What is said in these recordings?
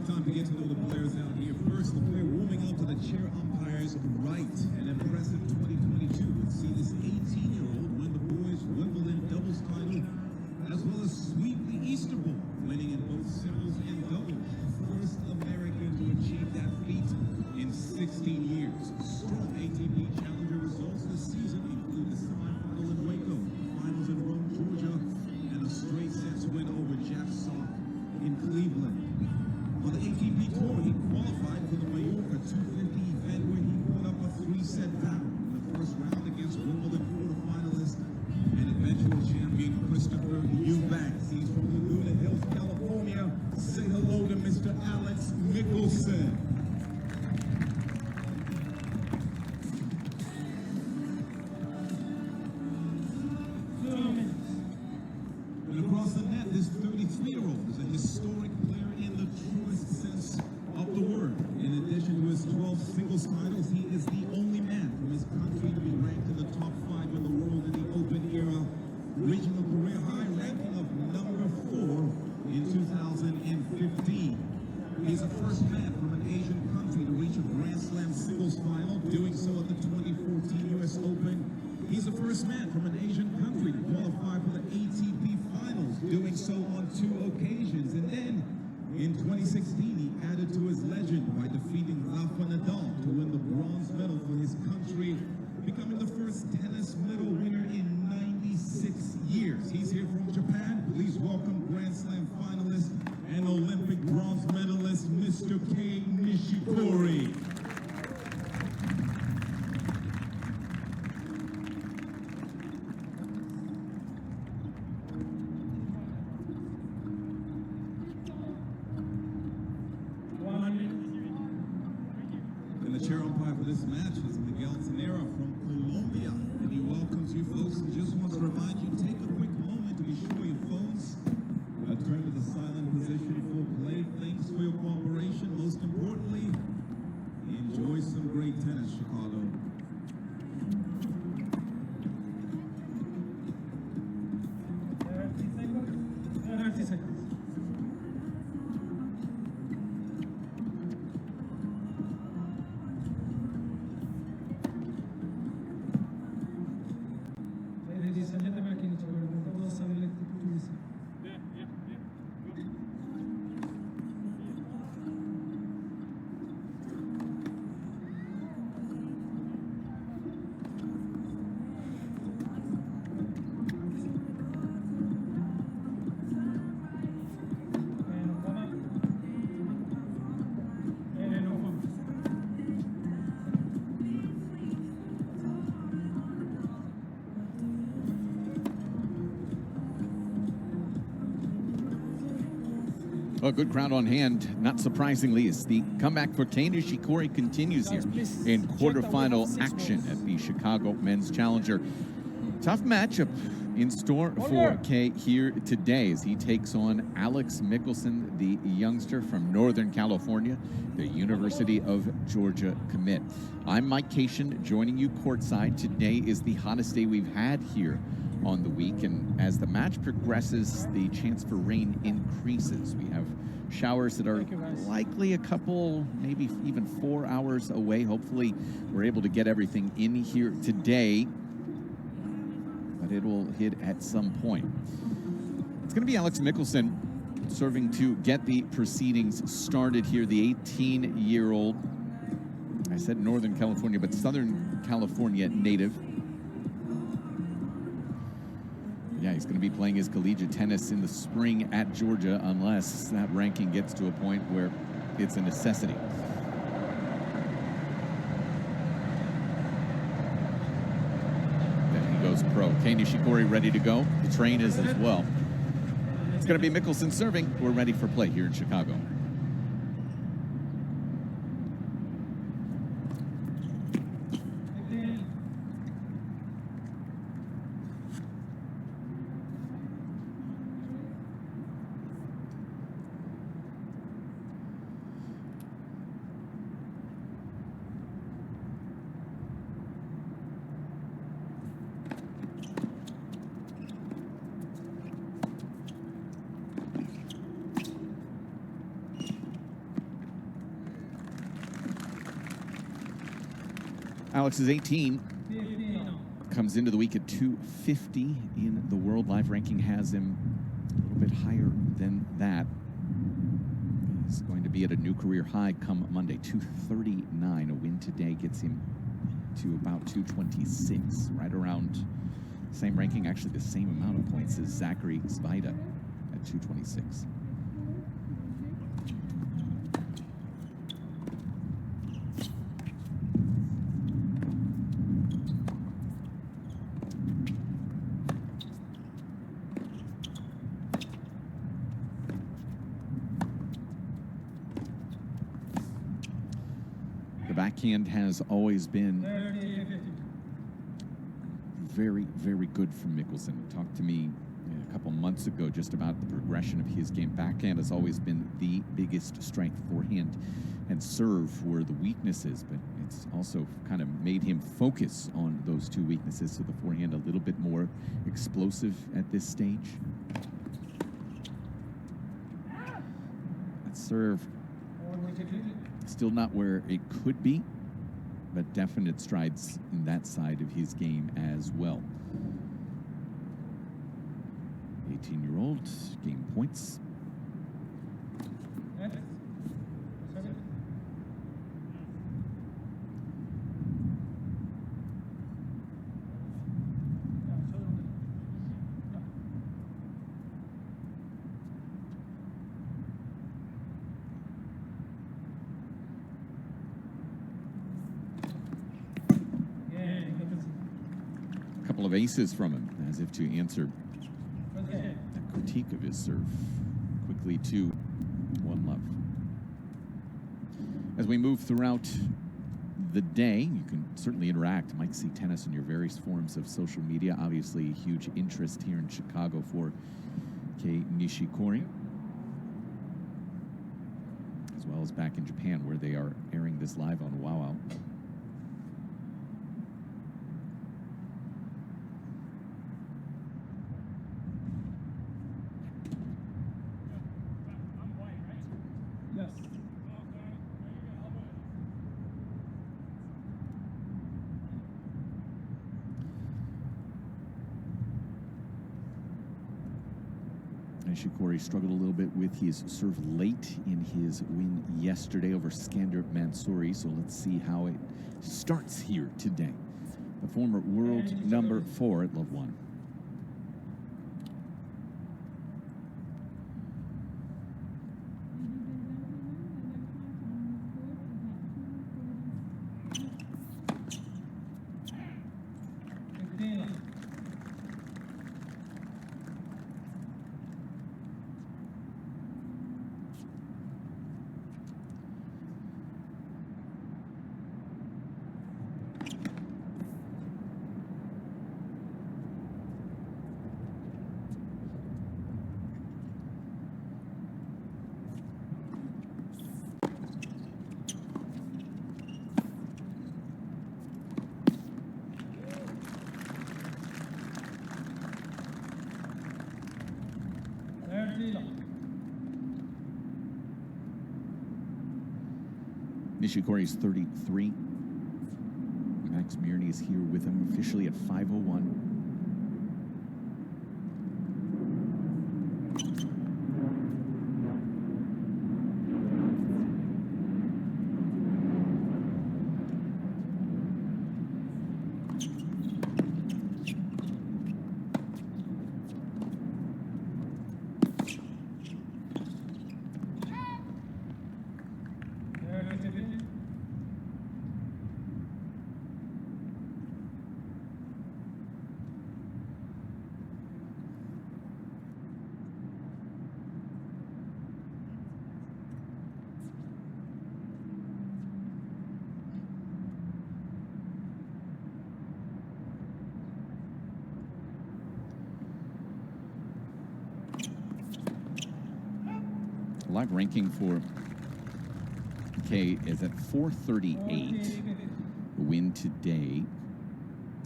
perfect time to get to know the players out here. First, the player warming up to the chair umpire's right. An impressive 2022 would see this 18-year-old win the boys' Wimbledon doubles title, as well as sweep the Easter Bowl, winning in both singles and doubles. First American to achieve that feat in 16 years. Strong ATP Challenger results this season include the semifinal in Waco, finals in Rome, Georgia, and a straight sets win over Jack Sock in Cleveland. On the ATP Tour, he qualified for the Mallorca 250 event where he put up a 3-set battle in the first round against Wimbledon quarterfinalist and eventual champion Christopher Eubanks. He's from Laguna Hills, California. Say hello to Mr. Alex Michelsen. And across the net, this 33-year-old is a historic player in the truest sense of the word. In addition to his 12 singles titles, he is the only man from his country to be ranked in the top 5 in the world in the Open era, reaching a career high ranking of number 4 in 2015. He's the first man from an Asian country to reach a Grand Slam singles final, doing so at the 2014 US Open. He's the first man from an Asian country to qualify for the ATP Finals, doing so on 2 occasions. And then, in 2016, he added to his legend by defeating Rafa Nadal to win the bronze medal for his country, becoming the first tennis medal winner in 96 years. He's here from Japan. Please welcome Grand Slam finalist and Olympic bronze medalist, Mr. Kei Nishikori. And the chair umpire for this match is Miguel Tenera from Colombia, and he welcomes you folks and just wants to remind you, take a quick moment to be sure your phones turn to the silent position for play. Thanks for your cooperation. Most importantly, enjoy some great tennis, Chicago. 30 seconds. Ladies and gentlemen, Kei Nishikori, those are elected to receive. Well, good crowd on hand, not surprisingly, as the comeback for Kei Nishikori continues here in quarterfinal action at the Chicago Men's Challenger. Tough matchup in store for Kei here today as he takes on Alex Michelsen, the youngster from Northern California, the University of Georgia commit. I'm Mike Cation, joining you courtside. Today is the hottest day we've had here on the week, and as the match progresses, the chance for rain increases. We have showers that are likely a couple, maybe even 4 hours away. Hopefully we're able to get everything in here today, but it will hit at some point. It's going to be Alex Michelsen serving to get the proceedings started here. The 18-year-old, I said Northern California, but Southern California native. Yeah, he's going to be playing his collegiate tennis in the spring at Georgia unless that ranking gets to a point where it's a necessity. Then he goes pro. Kei Nishikori ready to go. The train is as well. It's going to be Michelsen serving. We're ready for play here in Chicago. Alex is 18, 15. comes into the week at 250 in the world. Live ranking has him a little bit higher than that. He's going to be at a new career high come Monday, 239. A win today gets him to about 226, right around same ranking, actually the same amount of points as Zachary Svida at 226. The backhand has always been 30, 50. very, very good from Michelsen. He talked to me a couple months ago just about the progression of his game. Backhand has always been the biggest strength. Forehand and serve were the weaknesses, but it's also kind of made him focus on those two weaknesses. So the forehand a little bit more explosive at this stage. That serve still not where it could be, but definite strides in that side of his game as well. 18-year-old, game points. A couple of aces from him, as if to answer the critique of his serve. Quickly 2-1 love. As we move throughout the day, you can certainly interact. Mike C. Tennis in your various forms of social media. Obviously, a huge interest here in Chicago for Kei Nishikori, as well as back in Japan, where they are airing this live on WowWow. Yes. Nishikori struggled a little bit with his serve late in his win yesterday over Skander Mansouri, so let's see how it starts here today. The former world number 4 at Love 1. Nishikori's 33. Max Mirny is here with him officially at 5:01. Live ranking for Kei is at 438. The win today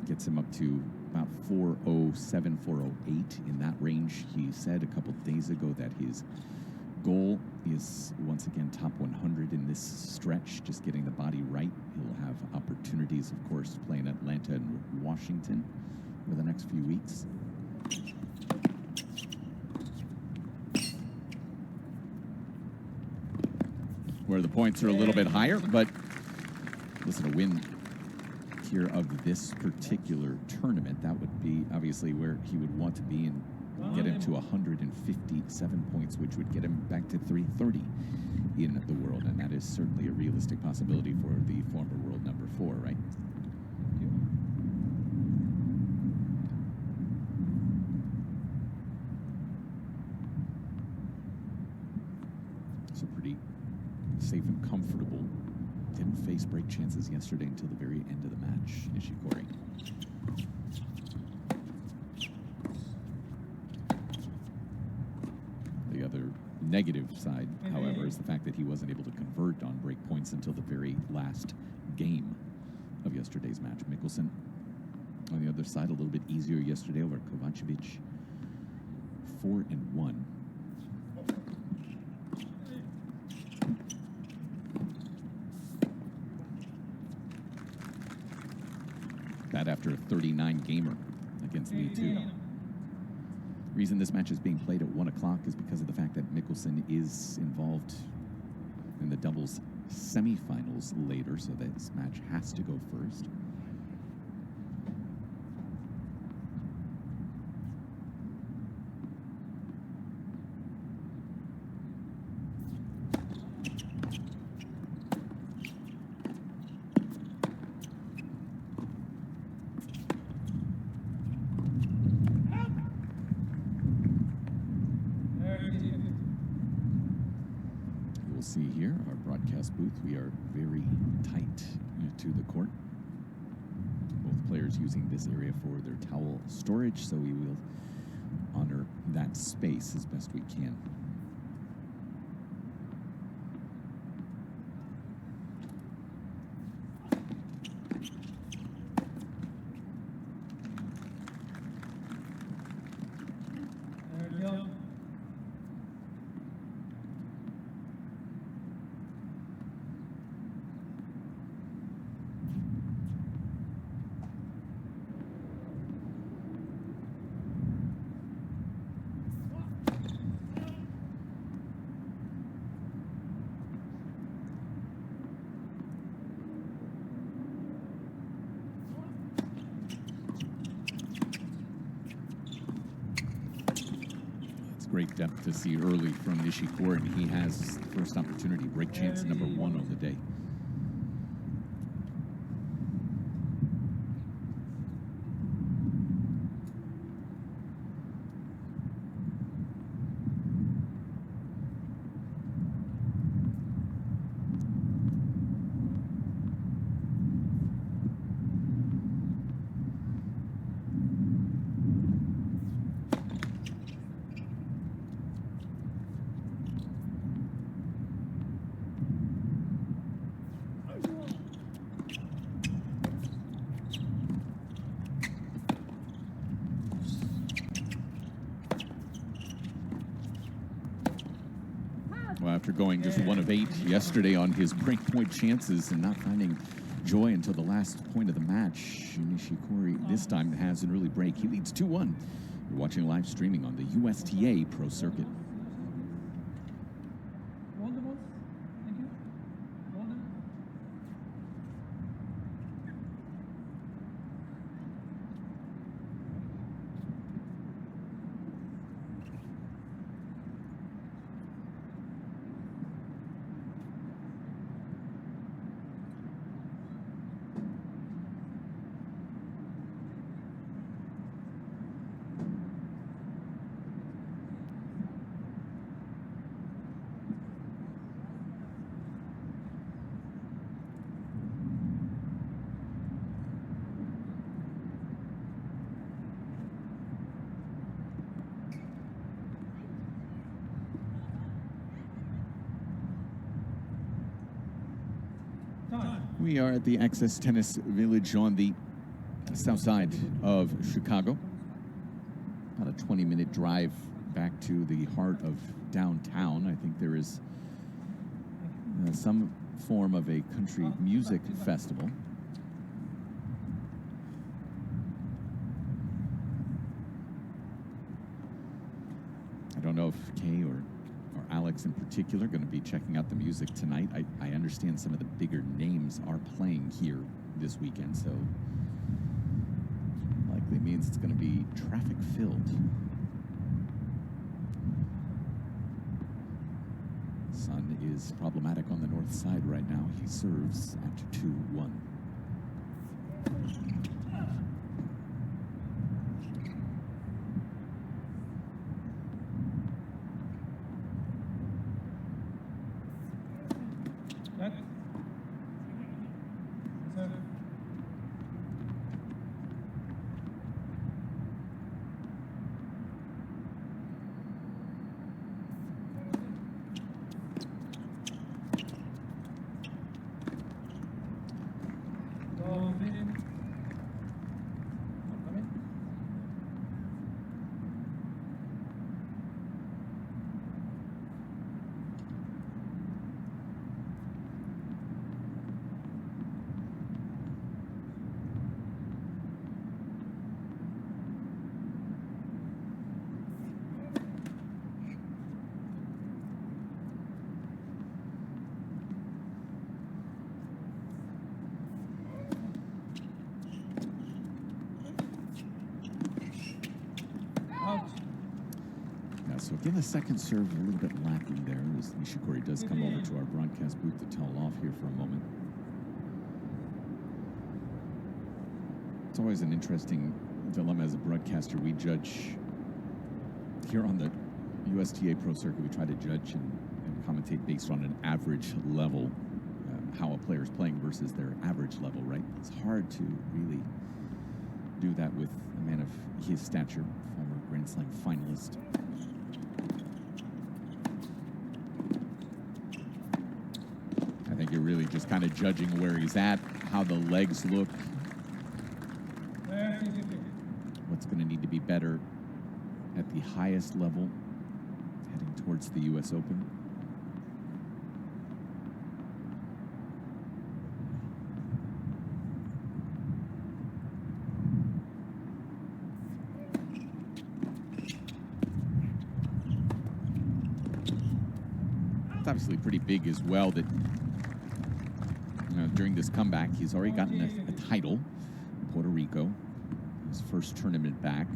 gets him up to about 407, 408 in that range. He said a couple days ago that his goal is once again top 100 in this stretch, just getting the body right. He'll have opportunities, of course, to play in Atlanta and Washington over the next few weeks. Where the points are a little bit higher, but listen, a win here of this particular tournament, that would be obviously where he would want to be and get him to 157 points, which would get him back to 330 in the world, and that is certainly a realistic possibility for the former world number 4, right? So pretty safe and comfortable. Didn't face break chances yesterday until the very end of the match, Nishikori. The other negative side, however, is the fact that he wasn't able to convert on break points until the very last game of yesterday's match. Michelsen, on the other side, a little bit easier yesterday over Kovacevic. 4-1. That after a 39 gamer against Lee 2. Reason this match is being played at 1 o'clock is because of the fact that Michelsen is involved in the doubles semifinals later, so this match has to go first. See here, our broadcast booth, we are very tight to the court. Both players using this area for their towel storage, so we will honor that space as best we can. Great depth to see early from Nishikori, and he has the first opportunity, break chance number 1 on the day. Well, after going just 1 of 8 yesterday on his breakpoint chances and not finding joy until the last point of the match, Nishikori this time has an early break. He leads 2-1. You're watching live streaming on the USTA Pro Circuit. We are at the Access Tennis Village on the south side of Chicago. About a 20-minute drive back to the heart of downtown. I think there is some form of a country music festival. I don't know if Kei or Alex in particular are going to be checking out the music tonight. I understand some of the bigger names are playing here this weekend, so likely means it's going to be traffic filled. Sun is problematic on the north side right now. He serves at 2-1. So again, the second serve a little bit lacking there as Nishikori does come over to our broadcast booth to towel off here for a moment. It's always an interesting dilemma as a broadcaster. We judge here on the USTA Pro Circuit. We try to judge and commentate based on an average level, how a player is playing versus their average level, right? It's hard to really do that with a man of his stature, former Grand Slam finalist. I think you're really just kind of judging where he's at, how the legs look, what's going to need to be better at the highest level heading towards the U.S. Open. It's obviously pretty big as well that during this comeback, he's already gotten a title in Puerto Rico. His first tournament back.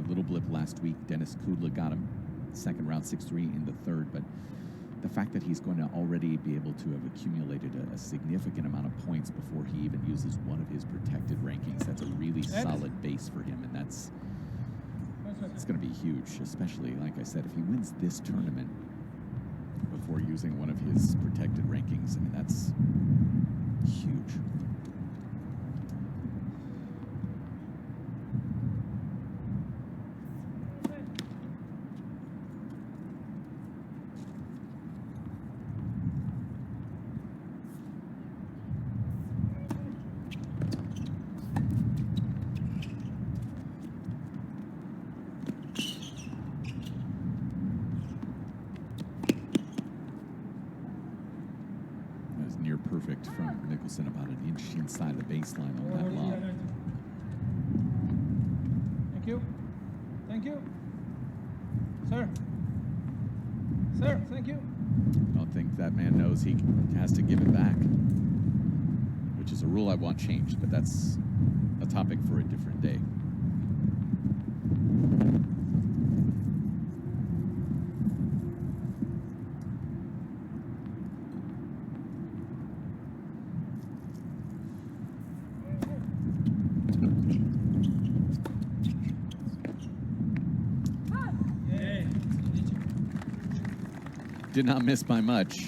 A little blip last week. Dennis Kudla got him second round 6-3 in the third. But the fact that he's going to already be able to have accumulated a significant amount of points before he even uses one of his protected rankings, that's a really solid base for him. And it's going to be huge, especially, like I said, if he wins this tournament before using one of his protected rankings. I mean, that's huge. Perfect from Michelsen, about an inch inside the baseline on that lob. Thank you. Thank you. Sir. Sir, thank you. I don't think that man knows he has to give it back, which is a rule I want changed, but that's a topic for a different day. Did not miss by much.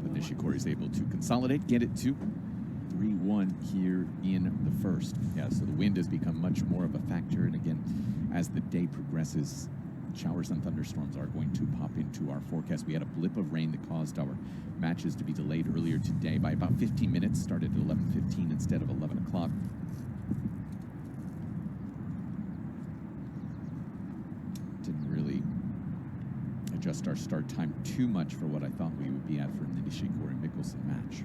But Nishikori is able to consolidate, get it to 3-1 here in the first. Yeah, so the wind has become much more of a factor. And again, as the day progresses, showers and thunderstorms are going to pop into our forecast. We had a blip of rain that caused our matches to be delayed earlier today by about 15 minutes. Started at 11:15 instead of 11 o'clock. adjust our start time too much for what I thought we would be at for the Nishikori Michelsen match.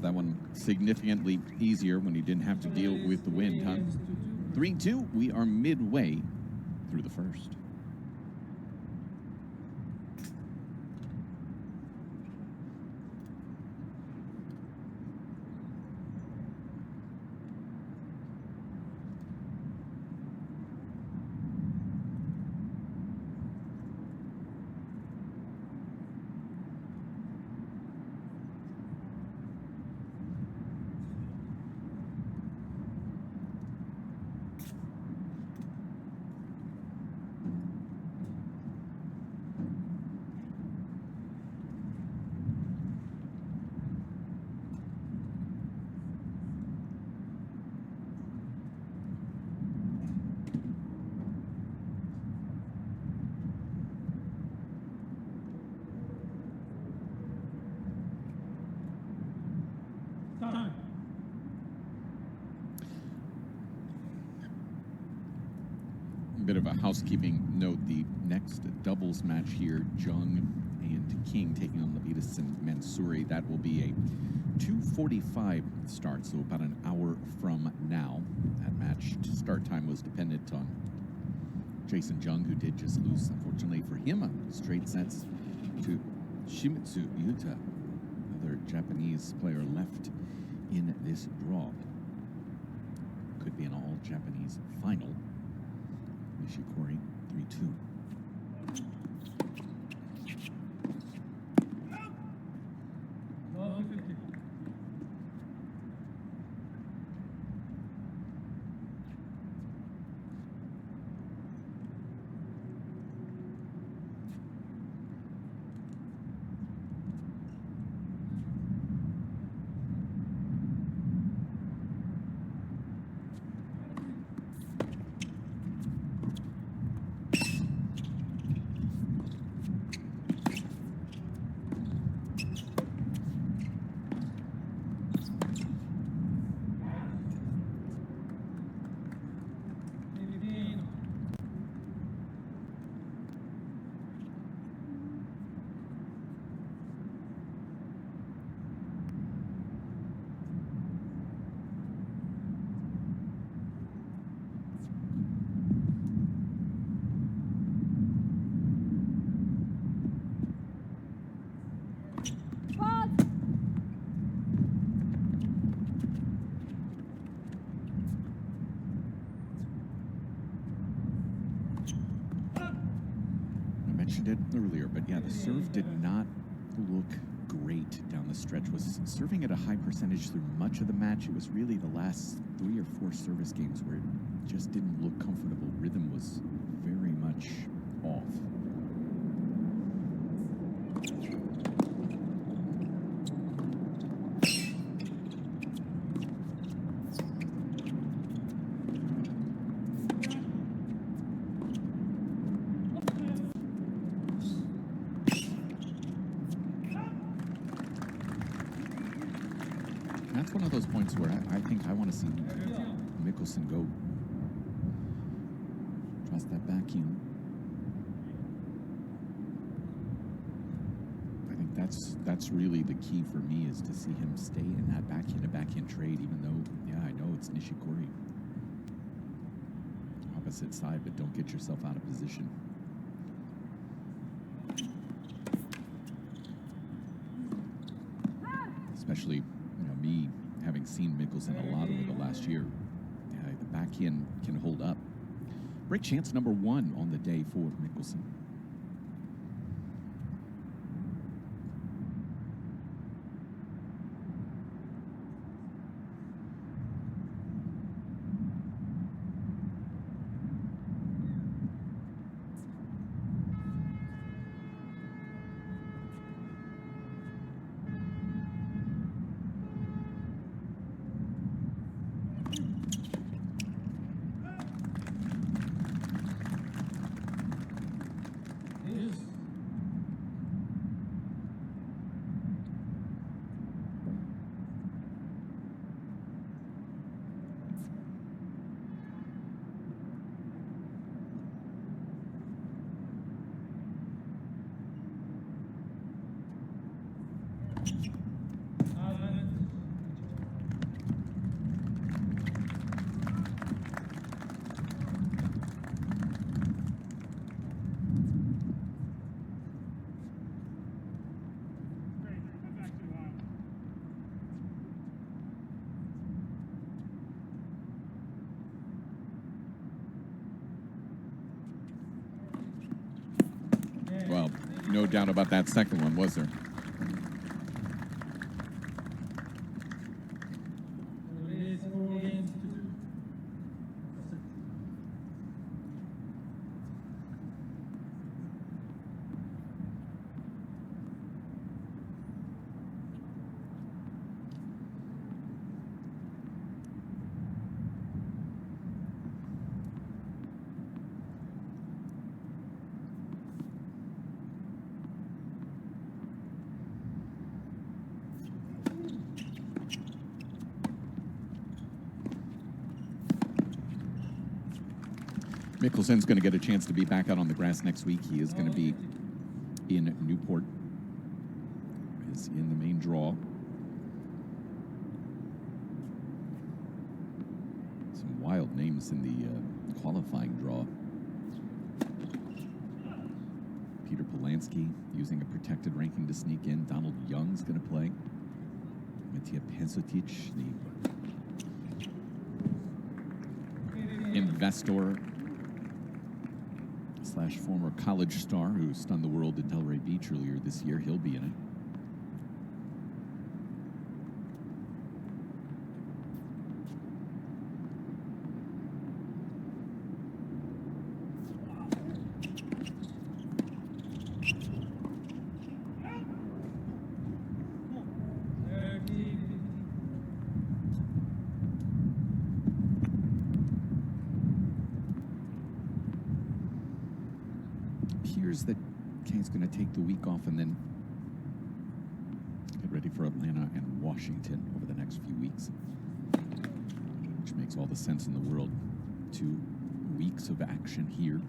That one significantly easier when he didn't have to deal with the wind, huh? 3-2, we are midway through the first. Bit of a housekeeping note, the next doubles match here, Jung and King taking on Levitas and Mansouri. That will be a 2:45 start, so about an hour from now. That match start time was dependent on Jason Jung, who did just lose, unfortunately for him, straight sets to Shimizu Yuta, another Japanese player left in this draw. Could be an all-Japanese final. Nishikori 3-2. It earlier, but yeah, the serve did not look great down the stretch. Was serving at a high percentage through much of the match. It was really the last 3 or 4 service games where it just didn't look comfortable. Rhythm was very much off. That's one of those points where I think I want to see Michelsen go. Trust that back in. I think that's really the key for me, is to see him stay in that backhand to backhand trade, even though, yeah, I know it's Nishikori. opposite side, but don't get yourself out of position. Especially, me having seen Michelsen a lot over the last year. The backhand can hold up. Break chance number 1 on the day for Michelsen. Well, no doubt about that second one, was there? Michelsen's going to get a chance to be back out on the grass next week. He is going to be in Newport. Is in the main draw. Some wild names in the qualifying draw. Peter Polanski using a protected ranking to sneak in. Donald Young's going to play. Matija Pensotic, the investor / former college star who stunned the world in Delray Beach earlier this year. He'll be in it. Appears that Kei's going to take the week off and then get ready for Atlanta and Washington over the next few weeks, which makes all the sense in the world. 2 weeks of action here.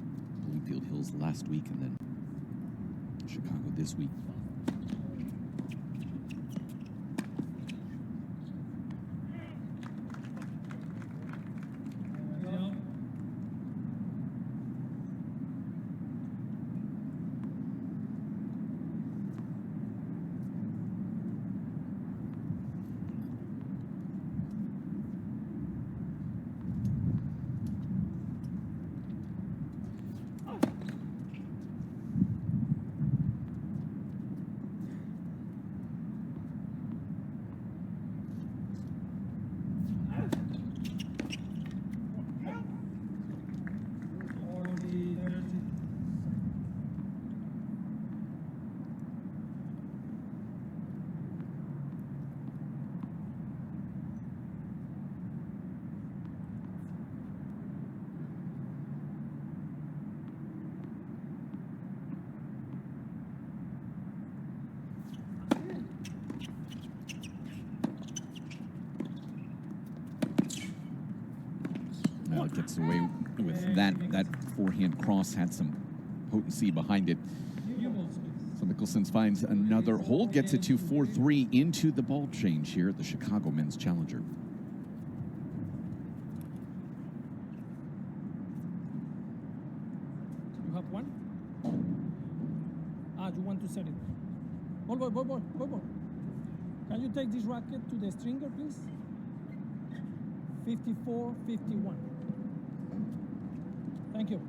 Bloomfield Hills last week and then Chicago this week. Well, it gets away with that. That forehand cross had some potency behind it. So Michelsen finds another hole, gets it to 4-3 into the ball change here at the Chicago Men's Challenger. One. You want to set it. Ball. Can you take this racket to the stringer, please? 54-51. Thank you.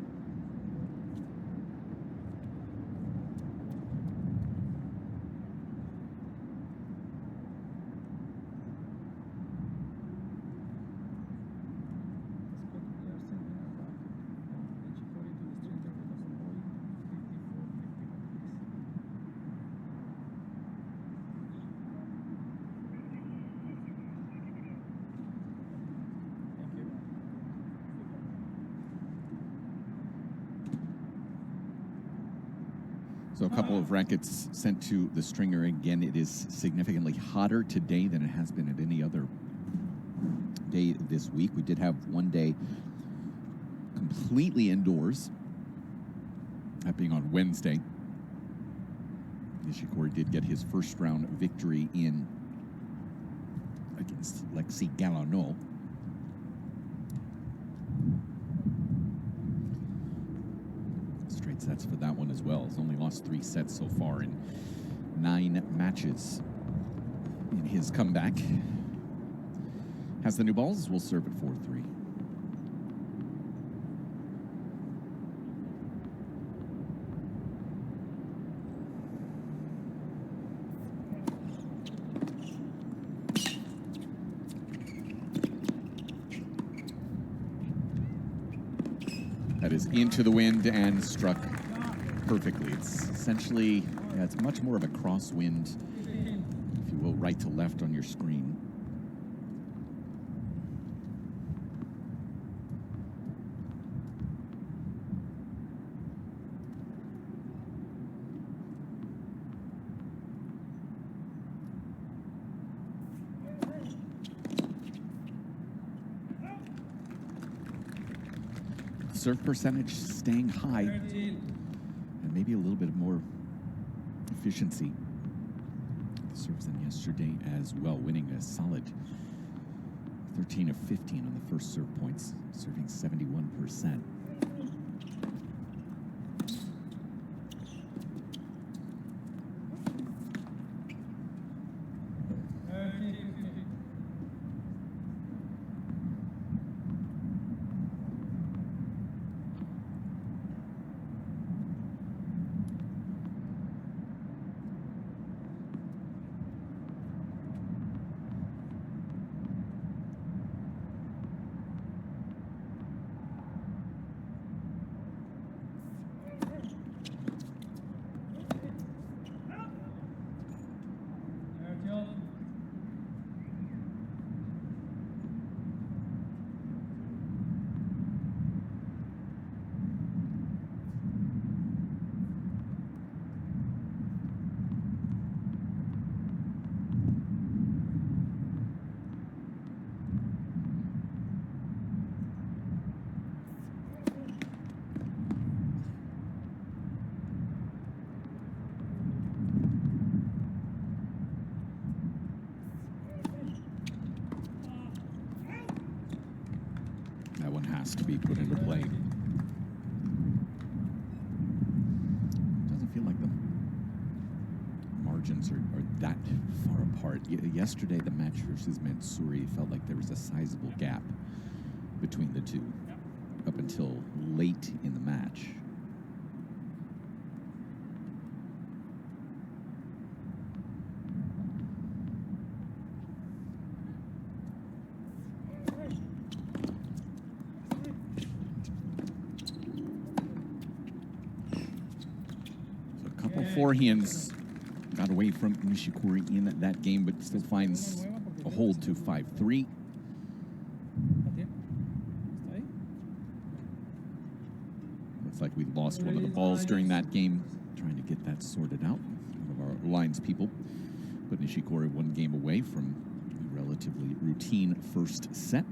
So a couple of rackets sent to the stringer. Again, it is significantly hotter today than it has been at any other day this week. We did have one day completely indoors, that being on Wednesday. Nishikori did get his first round victory in against Alexis Galano. Straight sets for that one as well. He's only lost 3 sets so far in 9 matches in his comeback. Has the new balls, will serve at 4-3. That is into the wind and struck perfectly. It's essentially, it's much more of a crosswind, if you will, right to left on your screen. Serve percentage staying high, and maybe a little bit more efficiency. The serves than yesterday as well, winning a solid 13 of 15 on the first serve points, serving 71%. To be put into play. Doesn't feel like the margins are that far apart. Yesterday, the match versus Mansouri felt like there was a sizable gap between the two up until late in the match. Forehands got away from Nishikori in that game, but still finds a hold to 5-3. Looks like we lost one of the balls during that game. Trying to get that sorted out. One of our lines people. But Nishikori 1 game away from a relatively routine first set.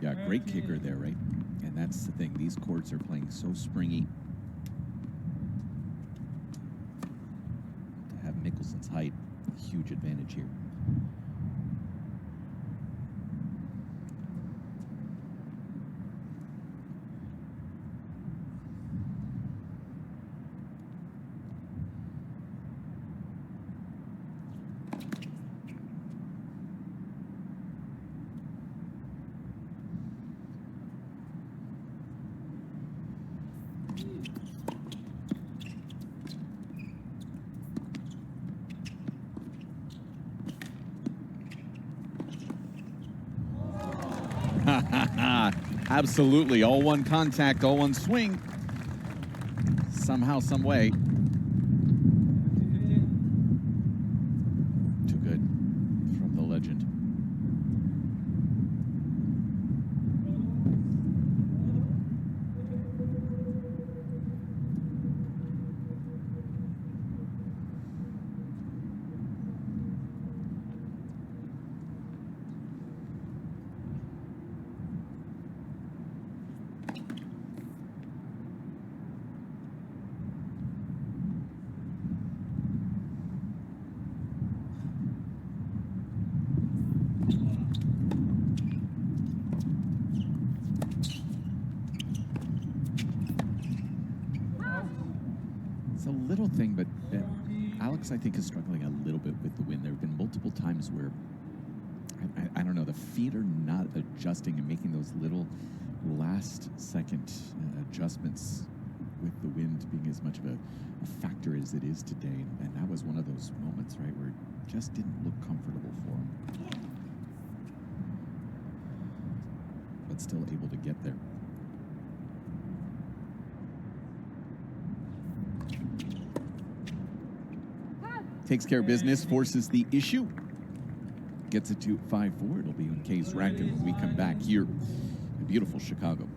got great kicker there, right? And that's the thing. These courts are playing so springy. To have Michelsen's height, a huge advantage here. Absolutely. All one contact, all one swing. Somehow, some way. Too good from the legend. It's a little thing, but Alex, I think, is struggling a little bit with the wind. There have been multiple times where, I don't know, the feet are not adjusting and making those little last-second adjustments with the wind being as much of a factor as it is today. And that was one of those moments, right, where it just didn't look comfortable for him. But still able to get there. Takes care of business, forces the issue. Gets it to 5-4. It'll be on Kei's racket when we come back here in beautiful Chicago.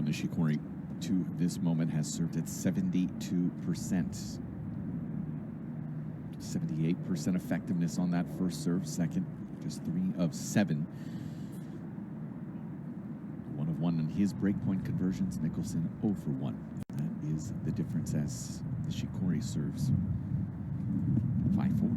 Nishikori, to this moment, has served at 72%. 78% effectiveness on that first serve. Second, just 3 of 7. 1 of 1 on his breakpoint conversions. Michelsen 0 for 1. That is the difference as Nishikori serves 5-4.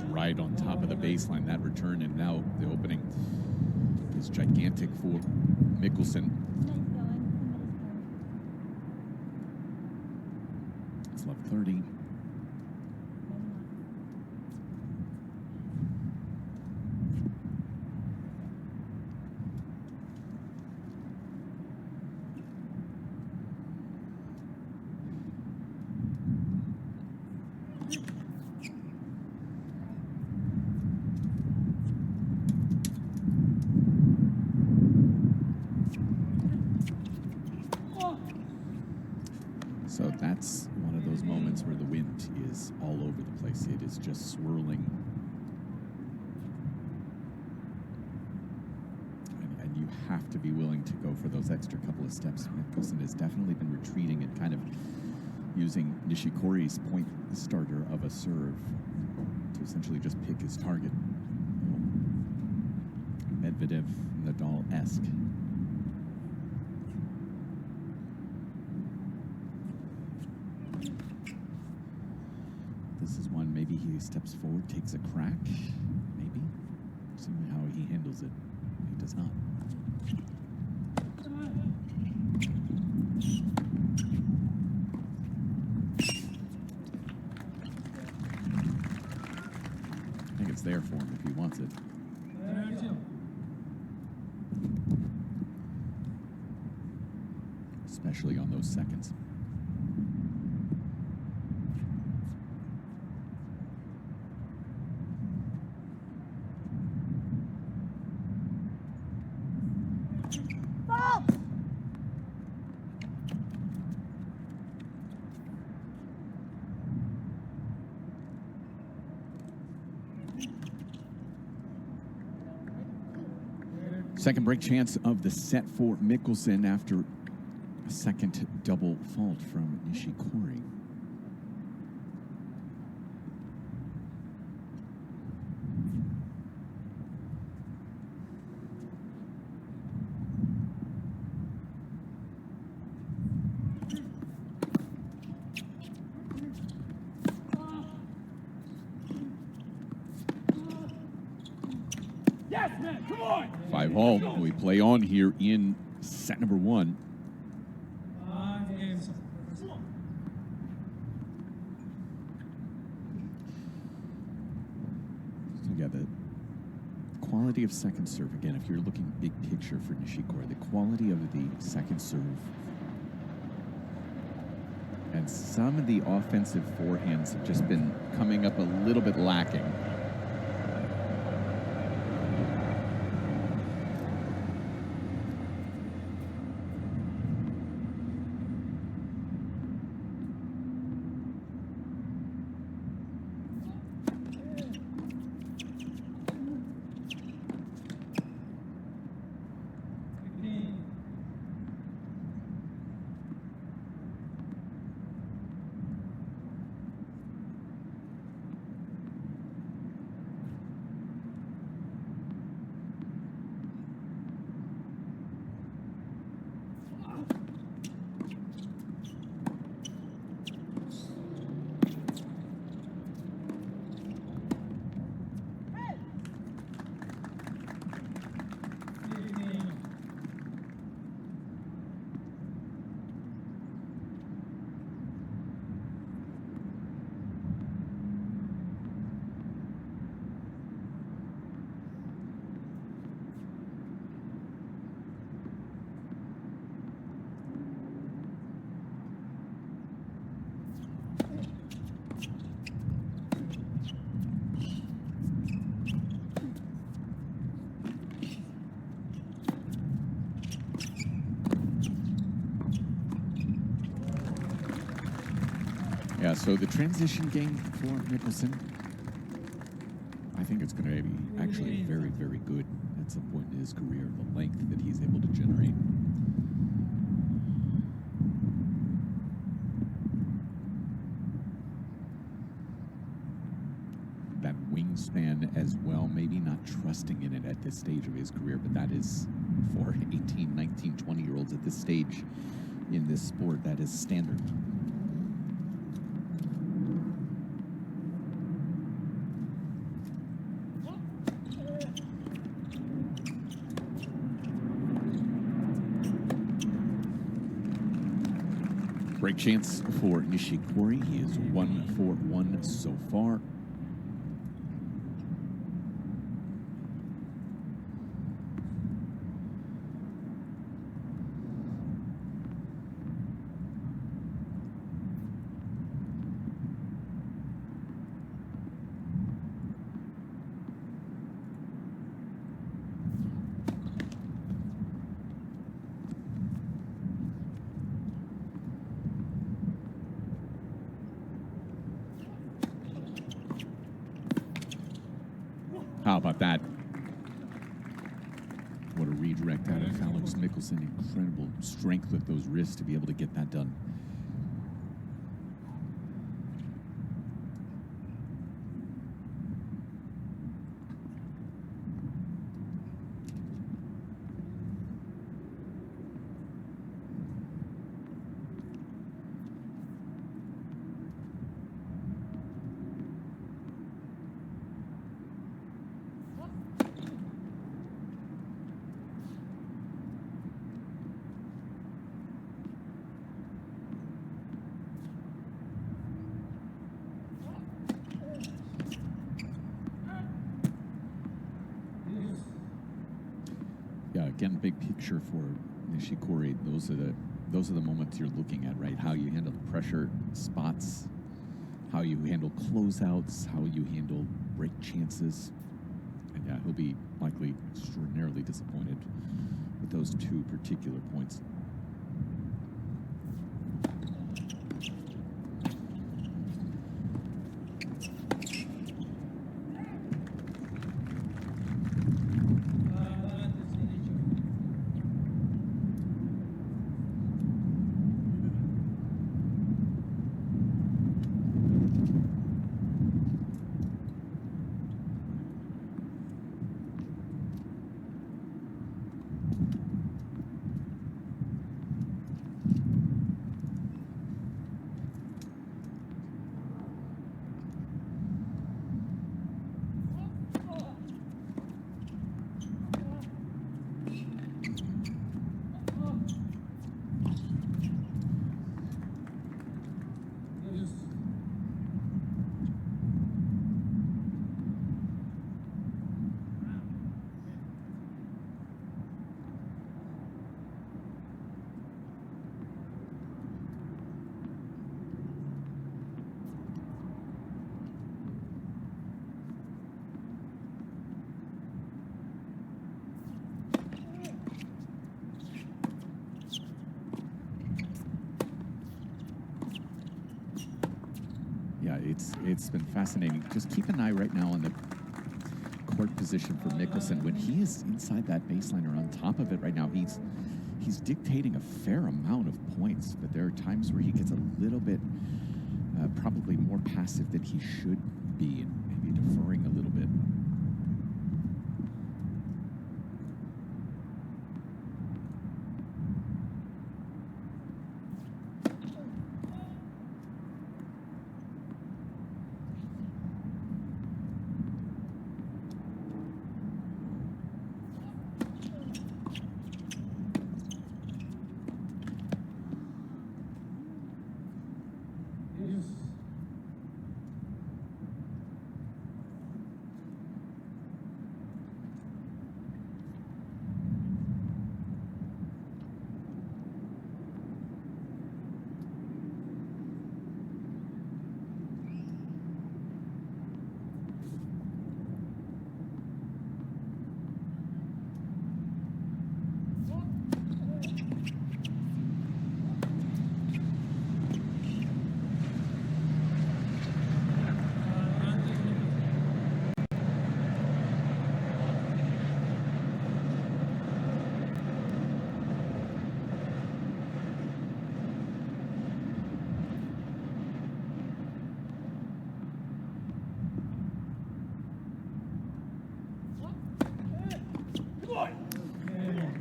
Right on top of the baseline, that return, and now the opening is gigantic for Michelsen. Max love 30. So that's one of those moments where the wind is all over the place. It is just swirling. And you have to be willing to go for those extra couple of steps. Michelsen has definitely been retreating and kind of using Nishikori's point starter of a serve to essentially just pick his target. Medvedev, Nadal-esque. This is one, maybe he steps forward, takes a crack, maybe. See how he handles it. He does not. I think it's there for him if he wants it. Especially on those seconds. Second break chance of the set for Michelsen after a second double fault from Nishikori. Yes, man, come on! 5-all. We play on here in set number 1. So yeah, the quality of second serve, again, if you're looking big picture for Nishikori, the quality of the second serve and some of the offensive forehands have just been coming up a little bit lacking. Yeah, so the transition game for Michelsen, I think it's going to be actually very, very good at some point in his career, the length that he's able to generate. That wingspan as well, maybe not trusting in it at this stage of his career, but that is for 18, 19, 20-year-olds at this stage in this sport, that is standard. Break chance for Nishikori. He is 1 for 1 so far. How about that? What a redirect out of Alex Michelsen. Incredible strength with those wrists to be able to get that done. Yeah, again, big picture for Nishikori. Those are the moments you're looking at, right? How you handle pressure spots, how you handle closeouts, how you handle break chances. And yeah, he'll be likely extraordinarily disappointed with those two particular points. Yeah, it's been fascinating. Just keep an eye right now on the court position for Michelsen. When he is inside that baseline or on top of it right now, he's dictating a fair amount of points, but there are times where he gets a little bit probably more passive than he should be, and maybe deferring a little bit.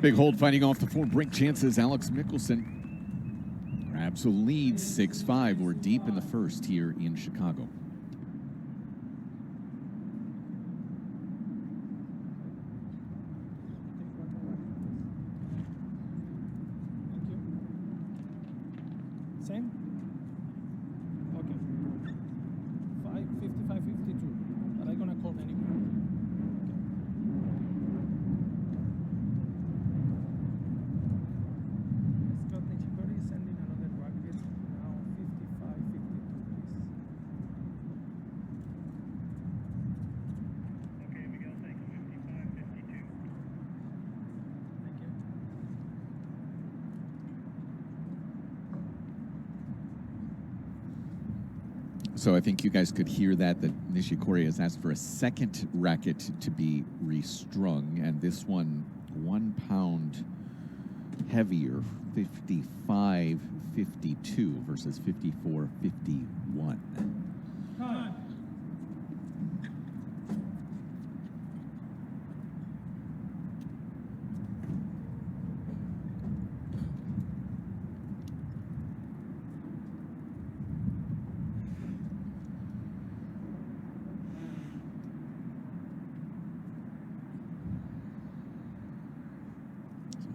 Big hold fighting off the 4 break chances. Alex Michelsen grabs a lead, 6-5. We're deep in the first here in Chicago. Thank you. Same. So I think you guys could hear that Nishikori has asked for a second racket to be restrung, and this one 1 pound heavier, 55.52 versus 54.51.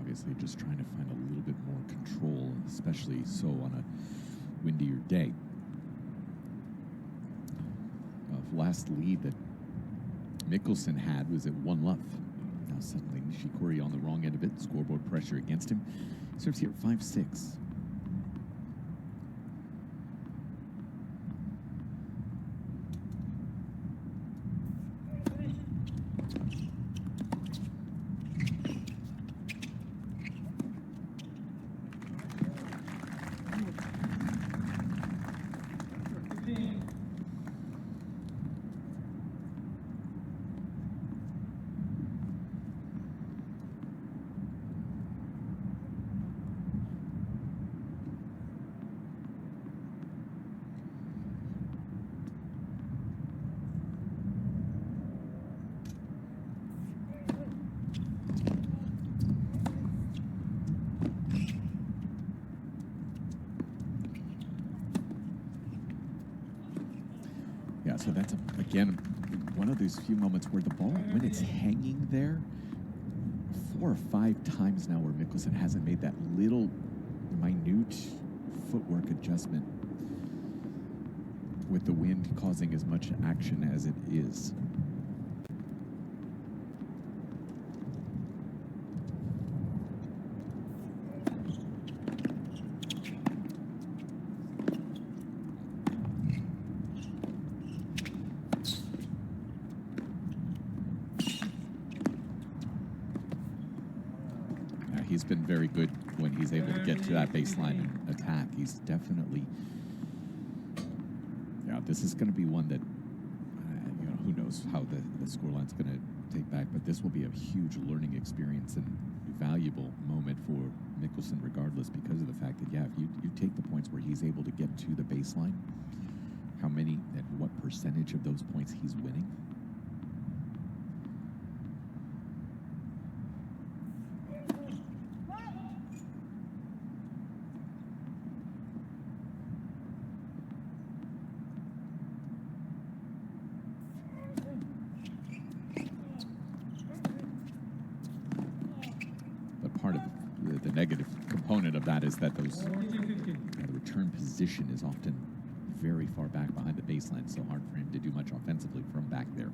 Obviously just trying to find a little bit more control, especially so on a windier day. Last lead that Michelsen had was at 1 love. Now suddenly Nishikori on the wrong end of it, scoreboard pressure against him. Serves here at 5-6. Yeah, so that's, again, one of those few moments where the ball, when it's hanging there, 4 or 5 times now where Michelsen hasn't made that little minute footwork adjustment with the wind causing as much action as it is. He's been very good when he's able to get to that baseline and attack. He's definitely, yeah, this is going to be one that, you know, who knows how the scoreline's going to take back, but this will be a huge learning experience and valuable moment for Michelsen regardless, because of the fact that, yeah, if you take the points where he's able to get to the baseline, how many and what percentage of those points he's winning. Part of the negative component of that is that the return position is often very far back behind the baseline, so hard for him to do much offensively from back there.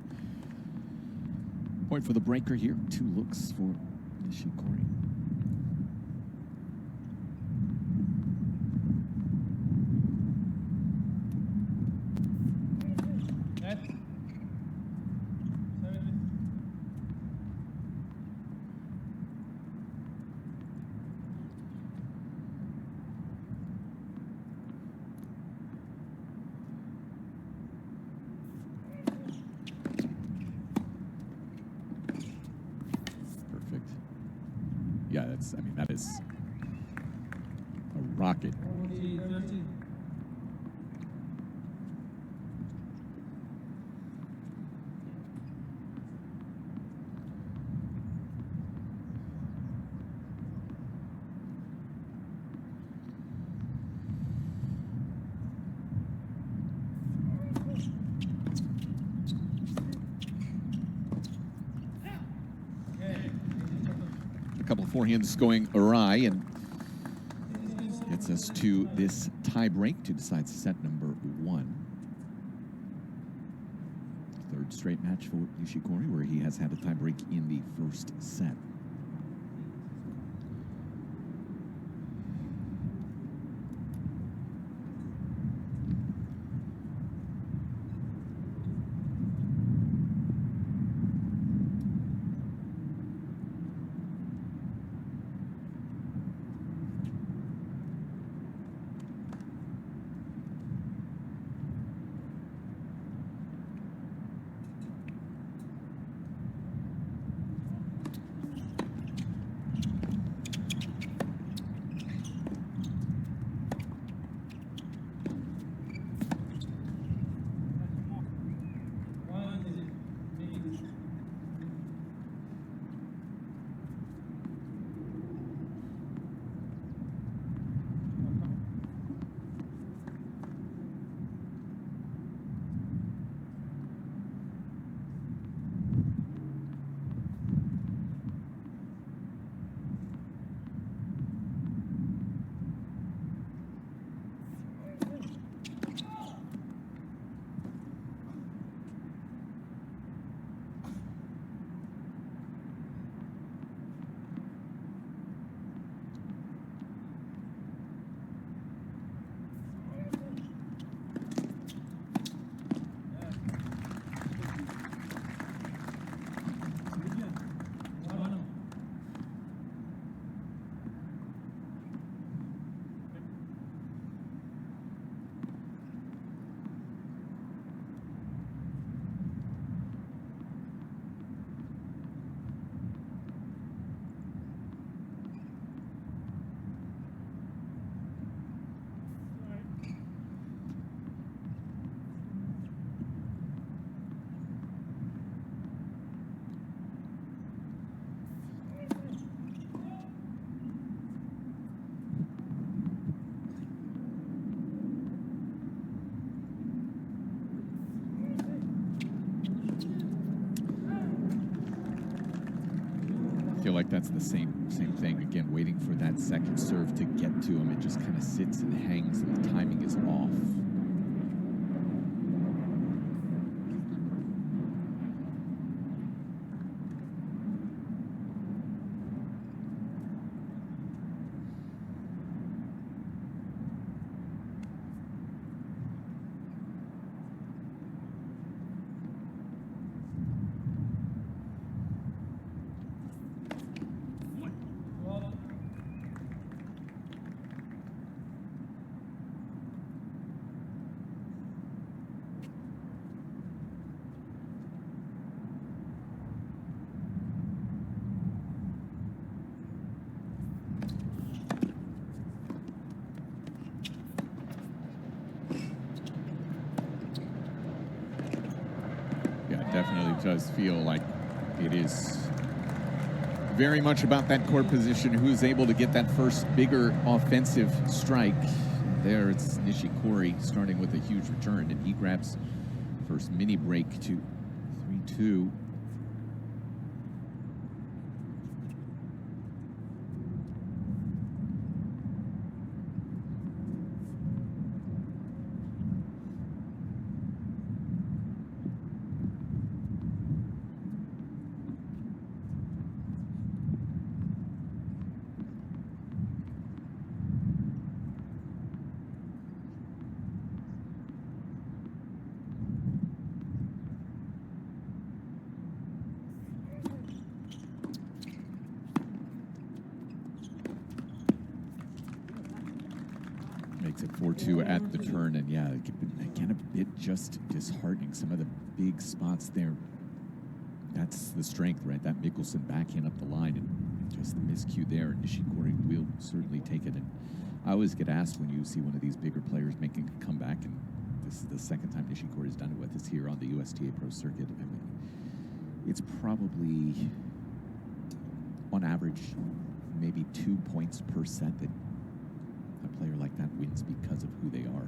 Point for the breaker here. 2 looks for Nishikori. Yeah, that's, I mean, that is a rocket. A couple of forehands going awry, and gets us to this tie break to decide set number 1. Third straight match for Nishikori, where he has had a tie break in the first set. that's the same thing. Again, waiting for that second serve to get to him. It just kind of sits and hangs, and the timing is off. Definitely does feel like it is very much about that court position, who's able to get that first bigger offensive strike. There it's Nishikori starting with a huge return, and he grabs first mini break to 3-2. Makes it 4-2 at the turn, and yeah, again, a bit just disheartening. Some of the big spots there. That's the strength, right? That Michelsen backhand up the line, and just the miscue there. Nishikori will certainly take it. And I always get asked when you see one of these bigger players making a comeback, and this is the second time Nishikori's done it with us here on the USTA Pro Circuit. I mean, it's probably, on average, maybe 2 points per set that a player like that wins because of who they are.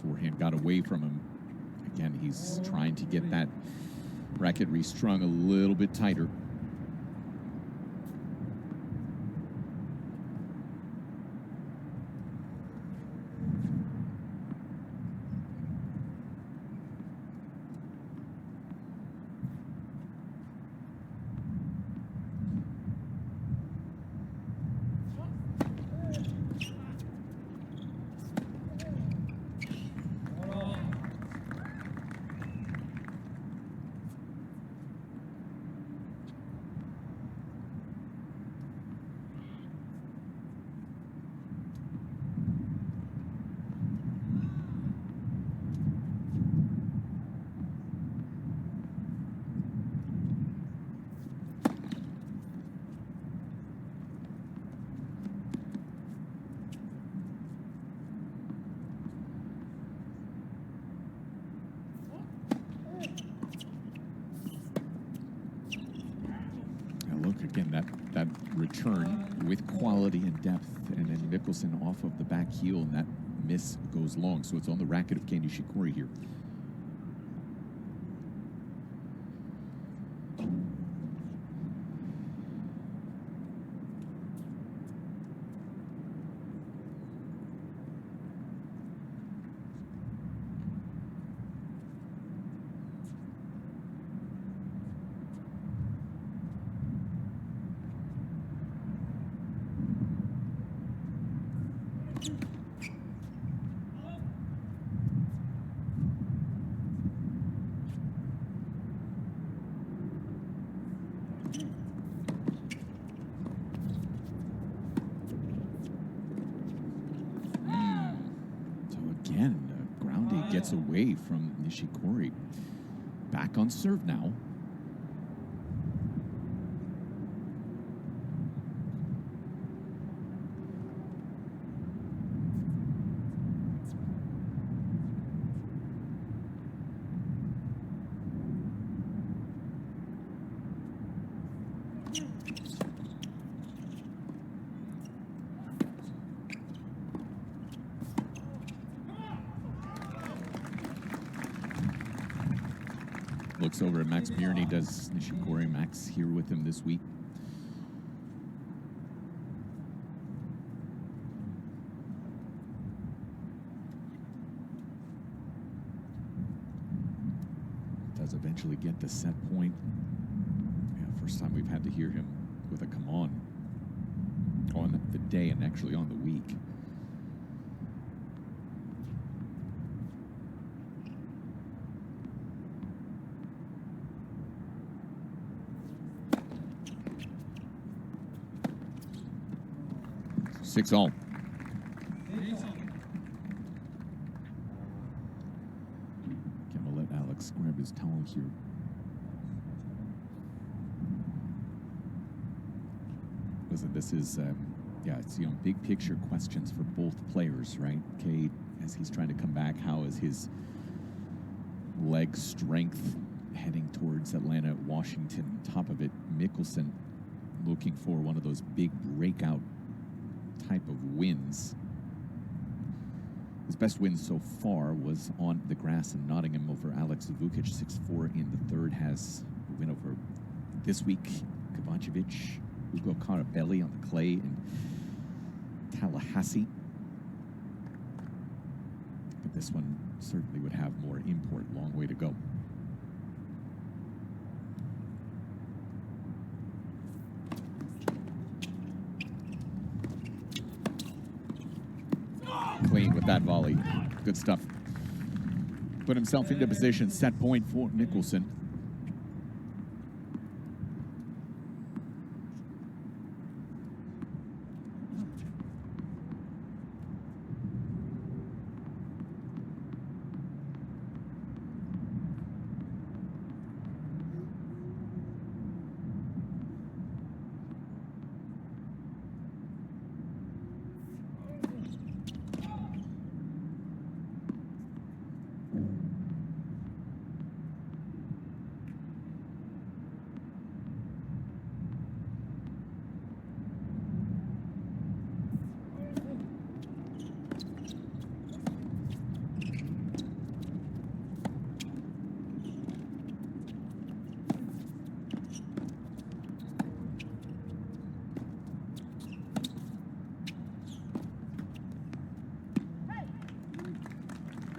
Forehand got away from him. Again, he's trying to get that racket restrung a little bit tighter. Again, that return with quality and depth, and then Michelsen off of the back heel, and that miss goes long. So it's on the racket of Kei Nishikori here. gets away from Nishikori. Back on serve now. Looks over at Max Mirny. Does Nishikori? Max here with him this week. Does eventually get the set point. Yeah, first time we've had to hear him with a come on the day and actually on the week. Six all. Gonna let Alex grab his towel here. Listen, this is, it's, big picture questions for both players, right? Kei, as he's trying to come back, how is his leg strength heading towards Atlanta, Washington? Top of it, Michelsen looking for one of those big breakout type of wins. His best win so far was on the grass in Nottingham over Alex Vukic, 6-4 in the third. Has a win over this week, Kovacevic, Ugo Carabelli on the clay in Tallahassee. But this one certainly would have more import. Long way to go. Clean with that volley. Good stuff. Put himself into position. Set point for Michelsen.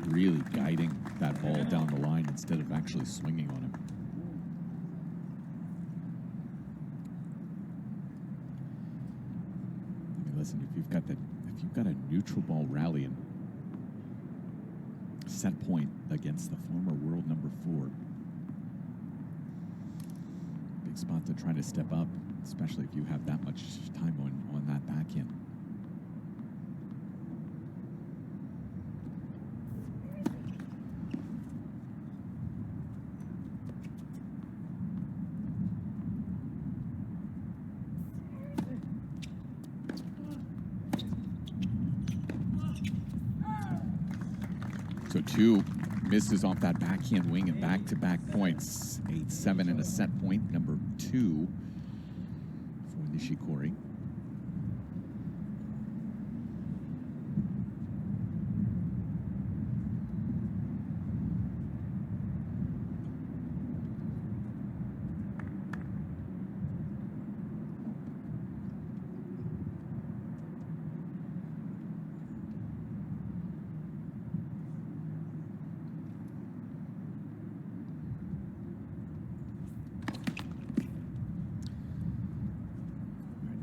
Really guiding that ball down the line instead of actually swinging on him. I mean, listen, if you've got a neutral ball rally and set point against the former world number 4, big spot to try to step up, especially if you have that much time on that backhand. So 2 misses off that backhand wing and back-to-back points. 8-7 and a set point, number 2 for Nishikori.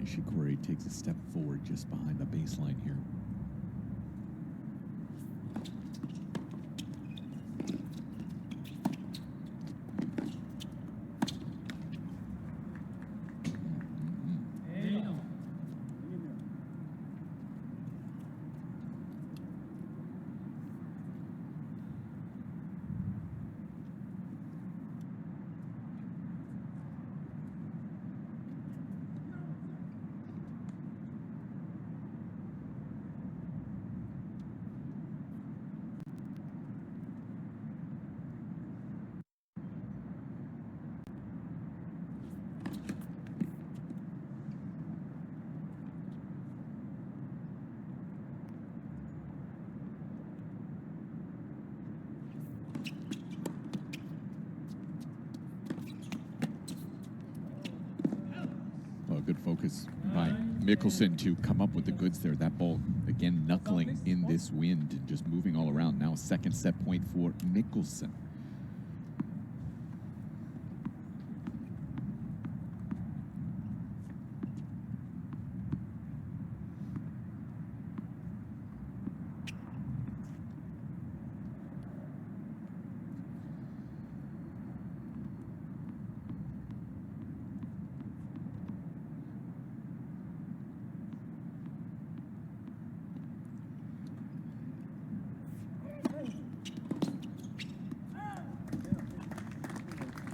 Nishikori takes a step forward just behind the baseline here. by Michelsen to come up with the goods there. That ball, again, knuckling in this wind and just moving all around. Now a second set point for Michelsen.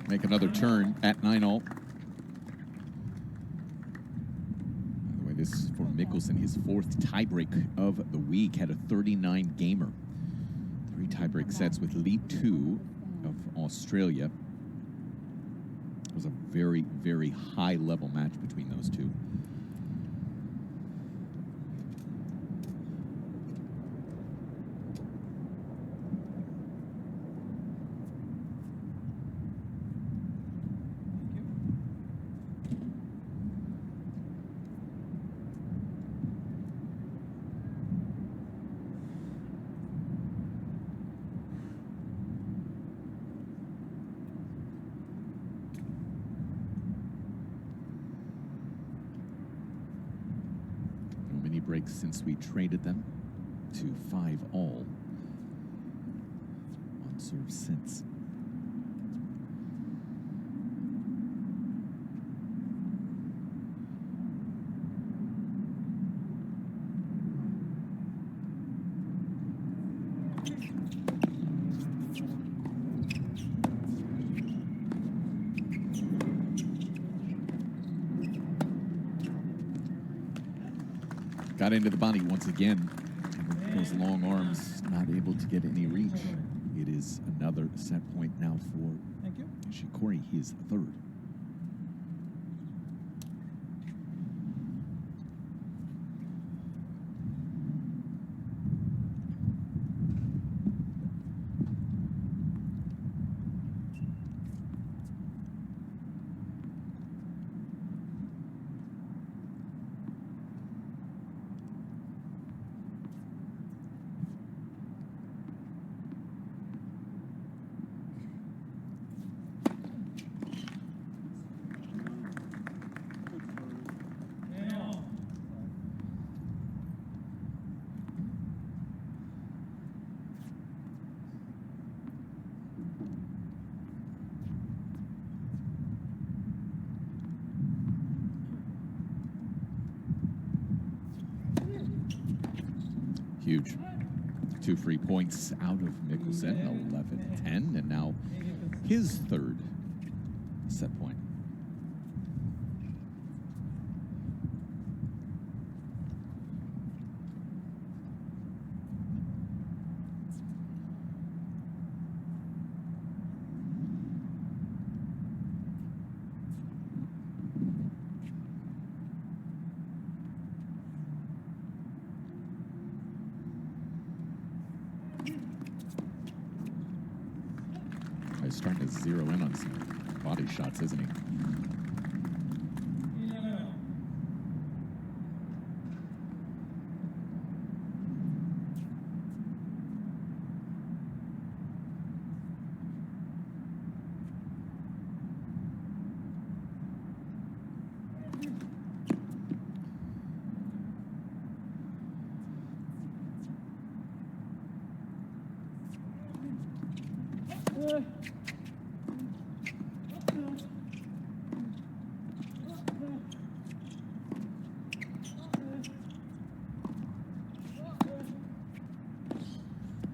Make another turn at 9-all. By the way, this is for Michelsen, his fourth tiebreak of the week. Had a 39-gamer. 3 tiebreak sets with Lee 2 of Australia. It was a very, very high-level match between those two. Breaks since we traded them to 5-all on serve since. Got into the body once again. Those long arms not able to get any reach. It is another set point now for Nishikori, his third. Huge. 2 free points out of Michelsen, 11-10, and now his third set point. He's starting to zero in on some body shots, isn't he?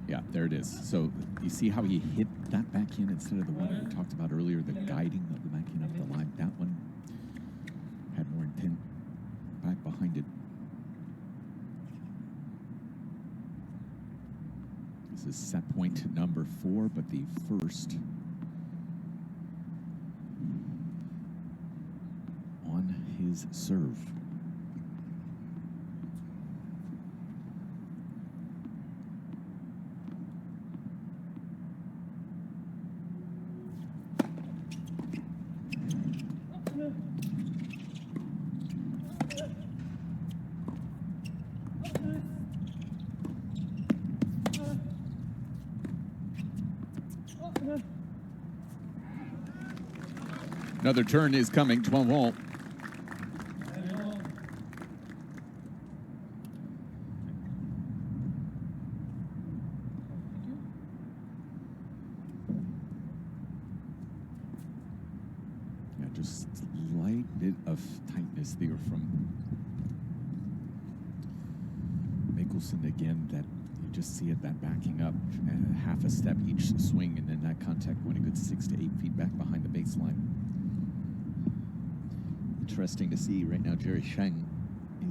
Yeah, there it is. So you see how he hit that backhand instead of the one we talked about earlier, the guiding of the backhand up the line. That one had more intent back behind it. This is set point number 4, but the first on his serve. Another turn is coming, 12 all. Yeah, just slight bit of tightness there from Michelsen again, that you just see it, that backing up half a step each swing, and then that contact went a good 6 to 8 feet back behind the baseline. Interesting to see right now. Jerry Sheng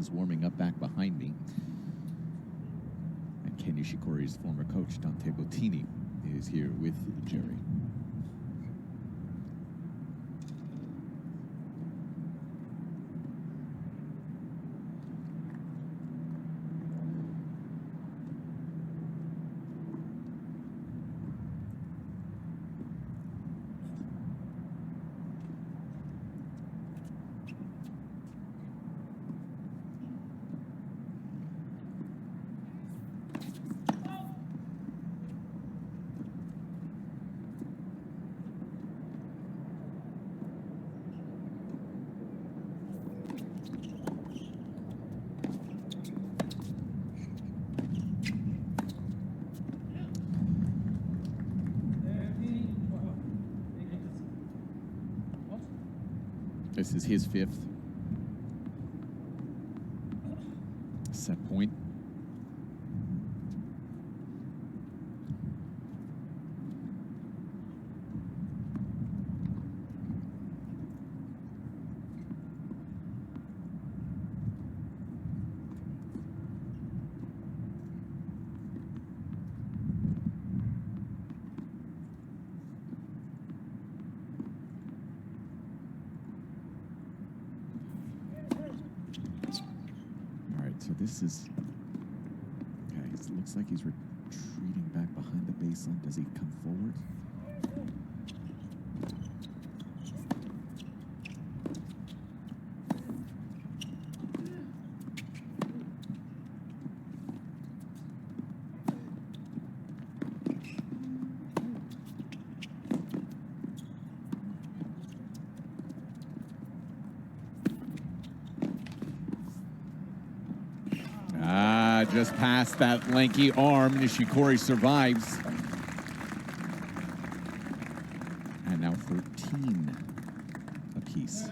is warming up back behind me, and Kei Nishikori's former coach Dante Bottini is here with Jerry. This is his 5th set point. So this is, okay, it looks like he's retreating back behind the baseline. Does he come forward? Just past that lanky arm. Nishikori survives. And now 13 apiece.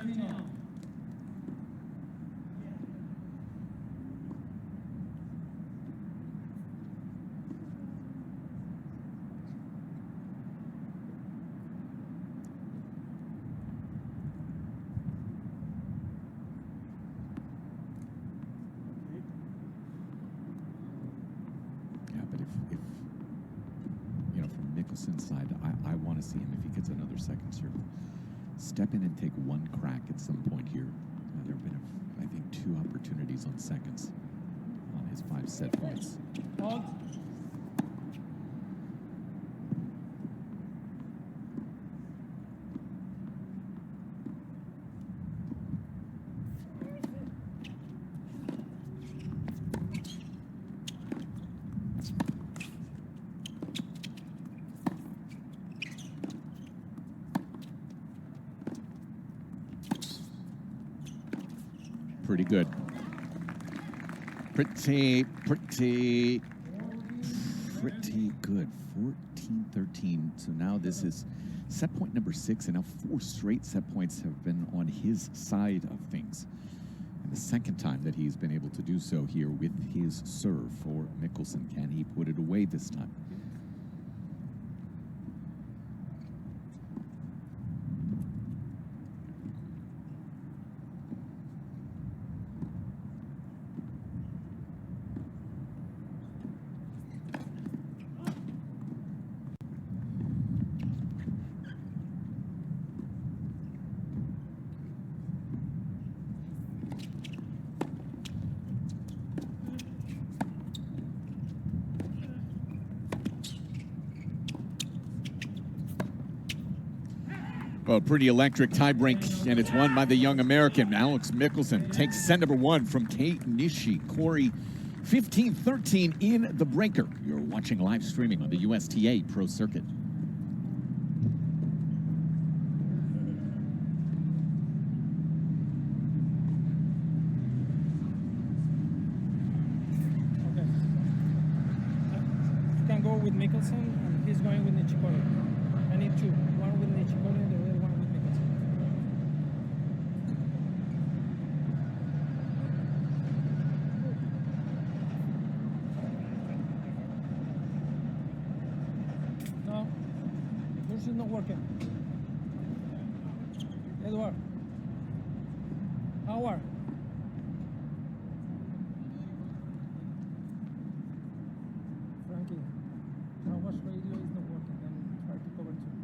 Side, I want to see him, if he gets another second serve, step in and take one crack at some point here. There have been, I think, 2 opportunities on seconds on his 5 set points. Pretty good. Pretty good. 14-13. So now this is set point number 6, and now 4 straight set points have been on his side of things. And the second time that he's been able to do so here with his serve for Michelsen. Can he put it away this time? Well, pretty electric tie break, and it's won by the young American. Alex Michelsen takes set number 1 from Kei Nishikori. 15-13 in the breaker. You're watching live streaming on the USTA Pro Circuit. go with Michelsen, and he's going with Nishikori. I need two. One with Nishikori and the other one with Michelsen. No, yours is not working. Edward. Howard. Frankie, Howard's radio is not working, then try to cover two.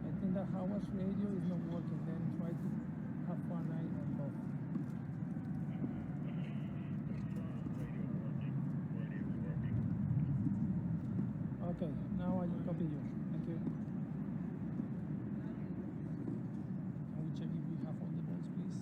I think that Howard's radio is not working, then try to have one eye on both. Okay, now I copy you. Thank you. Can we check if we have all the balls, please?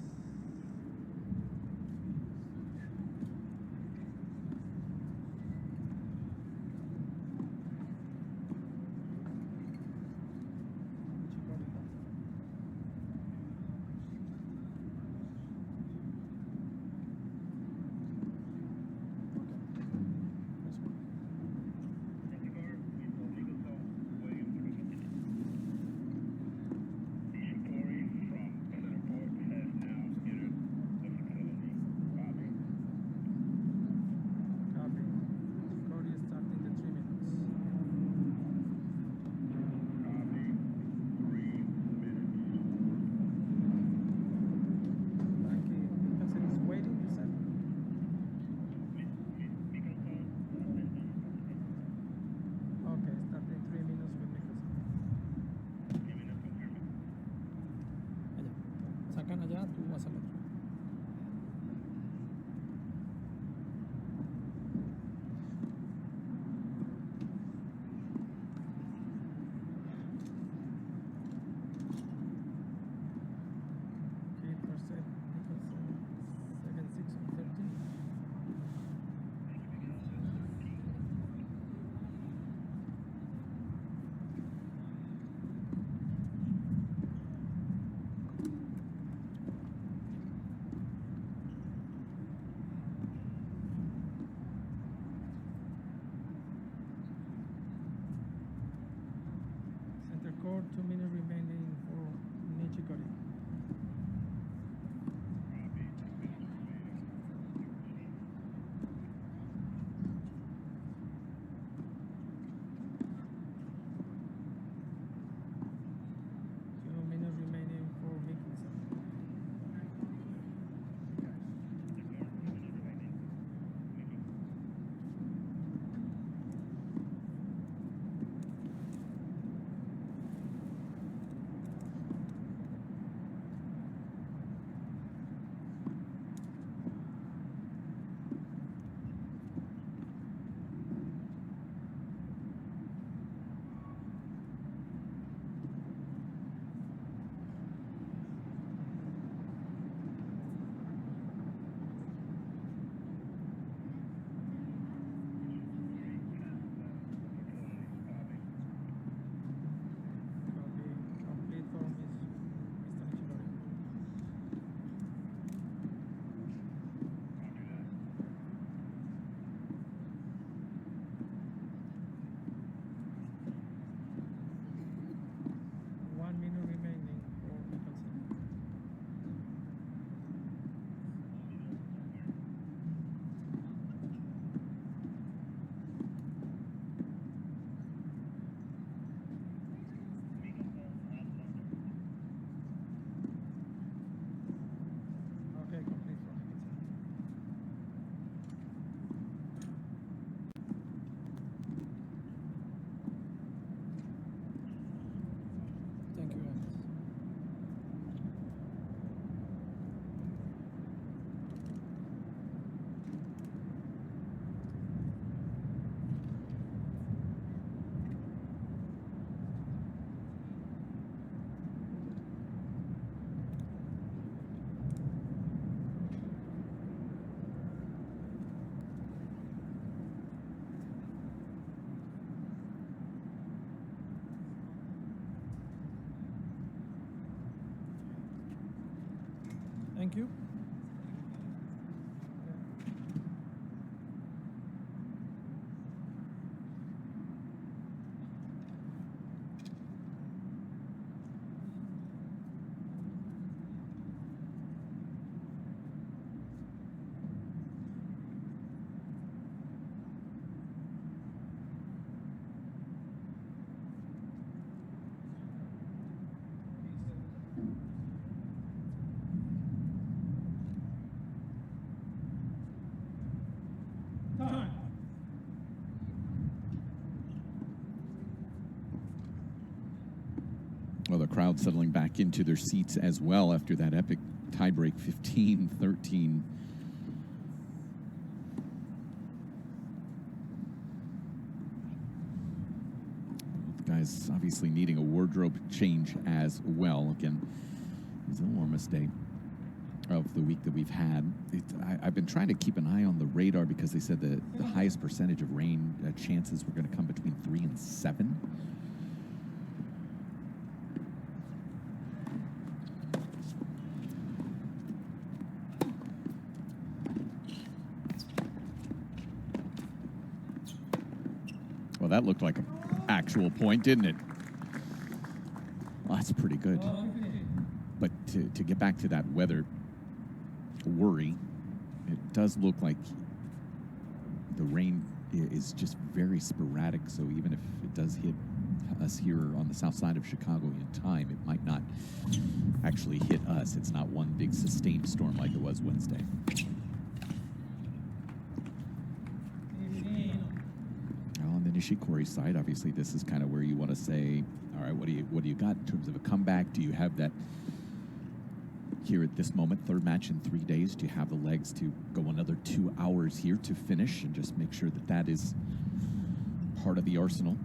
Sacan allá, tú vas al otro. Okay, first set, Nicholson, 7-6 on 13. Center court, 2 minutes remaining for Nishikori. Thank you. crowd settling back into their seats as well after that epic tiebreak, 15-13. The guy's obviously needing a wardrobe change as well. Again, it's the warmest day of the week that we've had. I've been trying to keep an eye on the radar because they said the highest percentage of rain chances were going to come between 3 and 7. Well, that looked like an actual point, didn't it? Well, that's pretty good. But to get back to that weather worry, it does look like the rain is just very sporadic. So even if it does hit us here on the south side of Chicago in time, it might not actually hit us. It's not one big sustained storm like it was Wednesday. On the Nishikori side, obviously this is kind of where you want to say, all right, what do you got in terms of a comeback? Do you have that here at this moment, third match in 3 days? Do you have the legs to go another 2 hours here to finish and just make sure that that is part of the arsenal?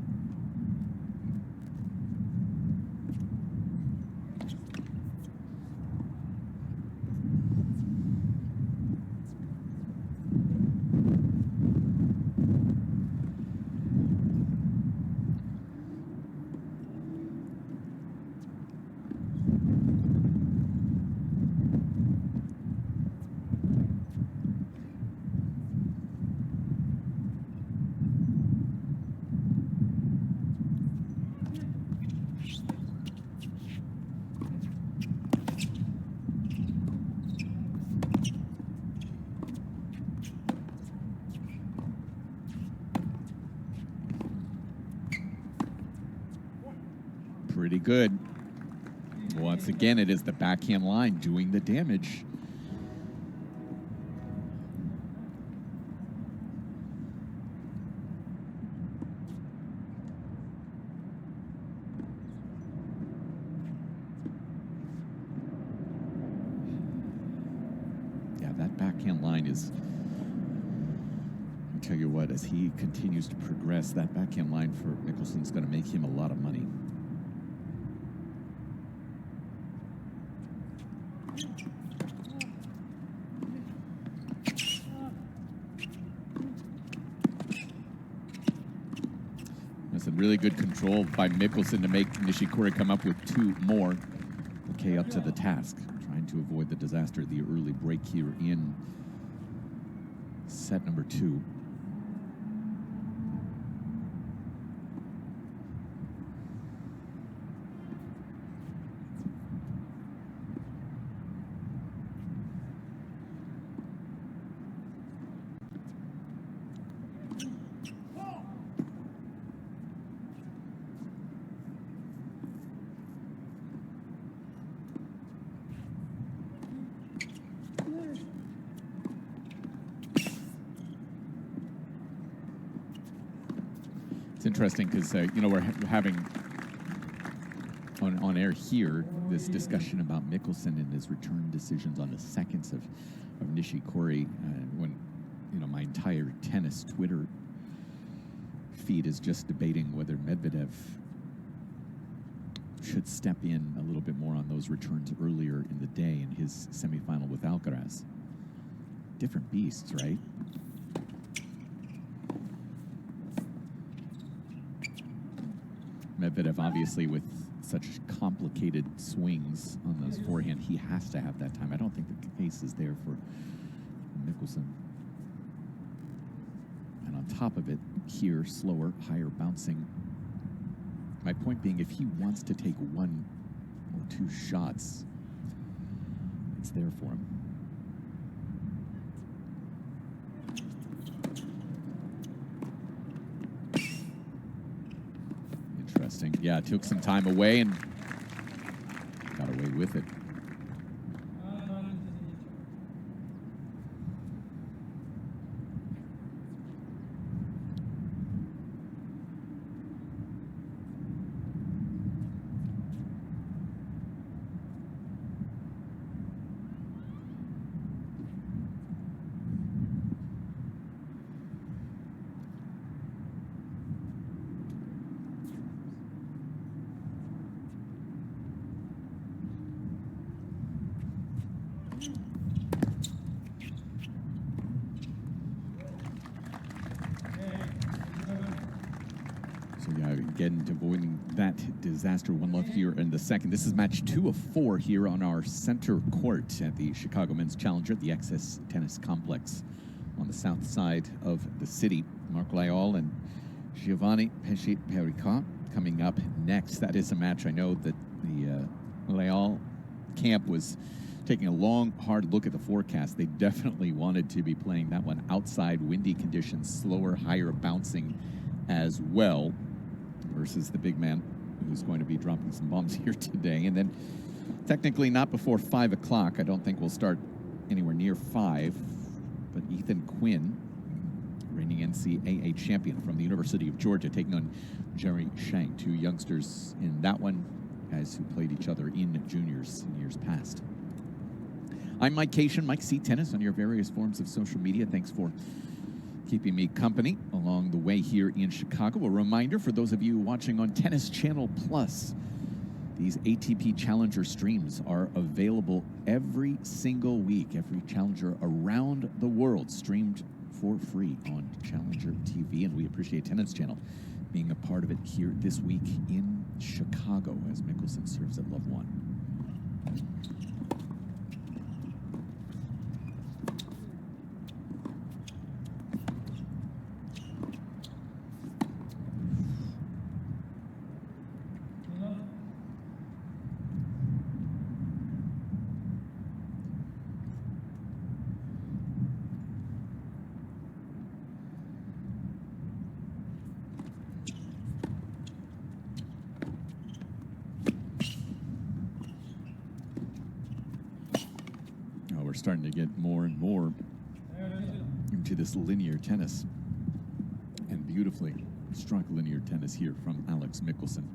Pretty good. Once again, it is the backhand line doing the damage. Yeah, that backhand line is, I'll tell you what, as he continues to progress, that backhand line for Michelsen is going to make him a lot of money. Really good control by Michelsen to make Nishikori come up with 2 more. Okay, up to the task, trying to avoid the disaster of the early break here in set number 2. Interesting because you know, we're having on air here this discussion about Michelsen and his return decisions on the seconds of Nishikori, when you know my entire tennis Twitter feed is just debating whether Medvedev should step in a little bit more on those returns earlier in the day in his semifinal with Alcaraz. Different beasts, right? Medvedev, obviously, with such complicated swings on those forehand, he has to have that time. I don't think the case is there for Michelsen. And on top of it, here, slower, higher bouncing. My point being, if he wants to take 1 or 2 shots, it's there for him. Interesting. Yeah, took some time away and got away with it. So yeah, again, avoiding that disaster. One love here in the second. This is match 2 of 4 here on our center court at the Chicago Men's Challenger at the XS Tennis Complex on the south side of the city. Marc Layol and Giovanni Pesce-Pericot coming up next. That is a match I know that the Layol camp was taking a long, hard look at the forecast. They definitely wanted to be playing that one outside, windy conditions, slower, higher bouncing as well, versus the big man who's going to be dropping some bombs here today. And then technically not before 5 o'clock. I don't think we'll start anywhere near 5. But Ethan Quinn, reigning NCAA champion from the University of Georgia, taking on Jerry Shang, 2 youngsters in that one, guys who played each other in juniors in years past. I'm Mike Cation, Mike C. Tennis on your various forms of social media. Thanks for keeping me company along the way here in Chicago. A reminder for those of you watching on Tennis Channel Plus, these ATP Challenger streams are available every single week. Every Challenger around the world streamed for free on Challenger TV, and we appreciate Tennis Channel being a part of it here this week in Chicago as Michelsen serves at love 1. Starting to get more and more into this linear tennis, and beautifully struck linear tennis here from Alex Michelsen.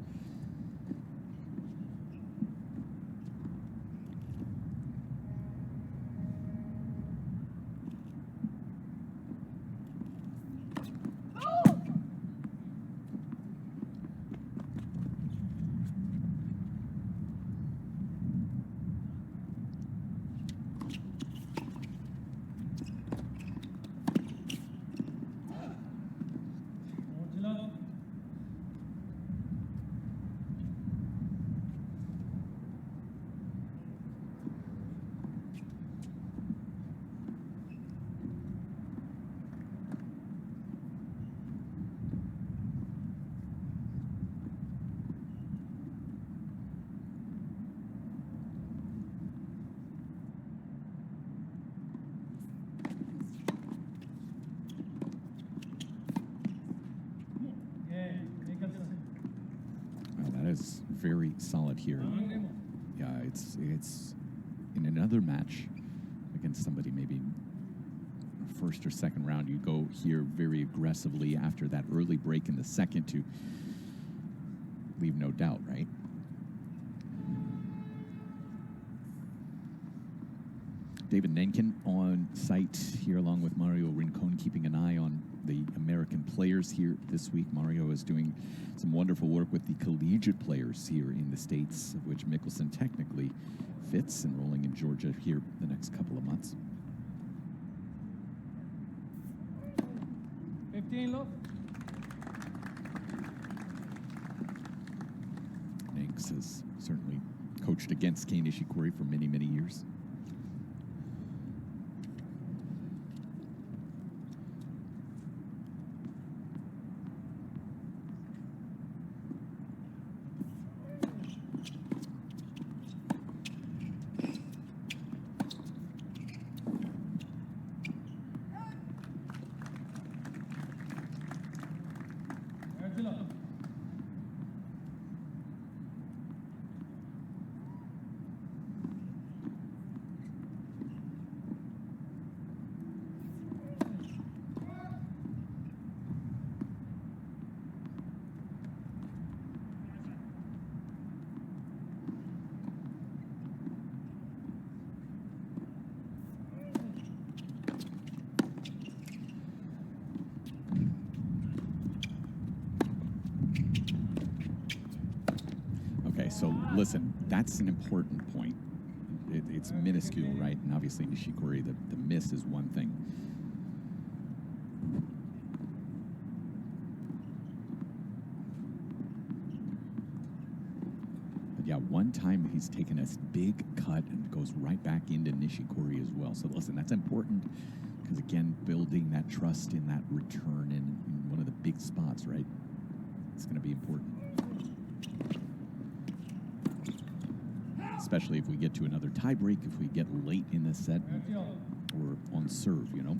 Is very solid here. Yeah, it's in another match against somebody maybe first or second round. You go here very aggressively after that early break in the second to leave no doubt, right? David Nenkin on site here along with Mario Rincon, keeping an eye on the American players here this week. Mario is doing some wonderful work with the collegiate players here in the States, of which Michelsen technically fits, enrolling in Georgia here the next couple of months. 15 love. Nanks has certainly coached against Kei Nishikori for many, many years. So listen, that's an important point. it's minuscule, right? And obviously Nishikori, the miss is one thing. But yeah, one time he's taken a big cut and goes right back into Nishikori as well. So listen, that's important because, again, building that trust in that return in one of the big spots, right? It's going to be important. Especially if we get to another tiebreak, if we get late in the set or on serve, you know.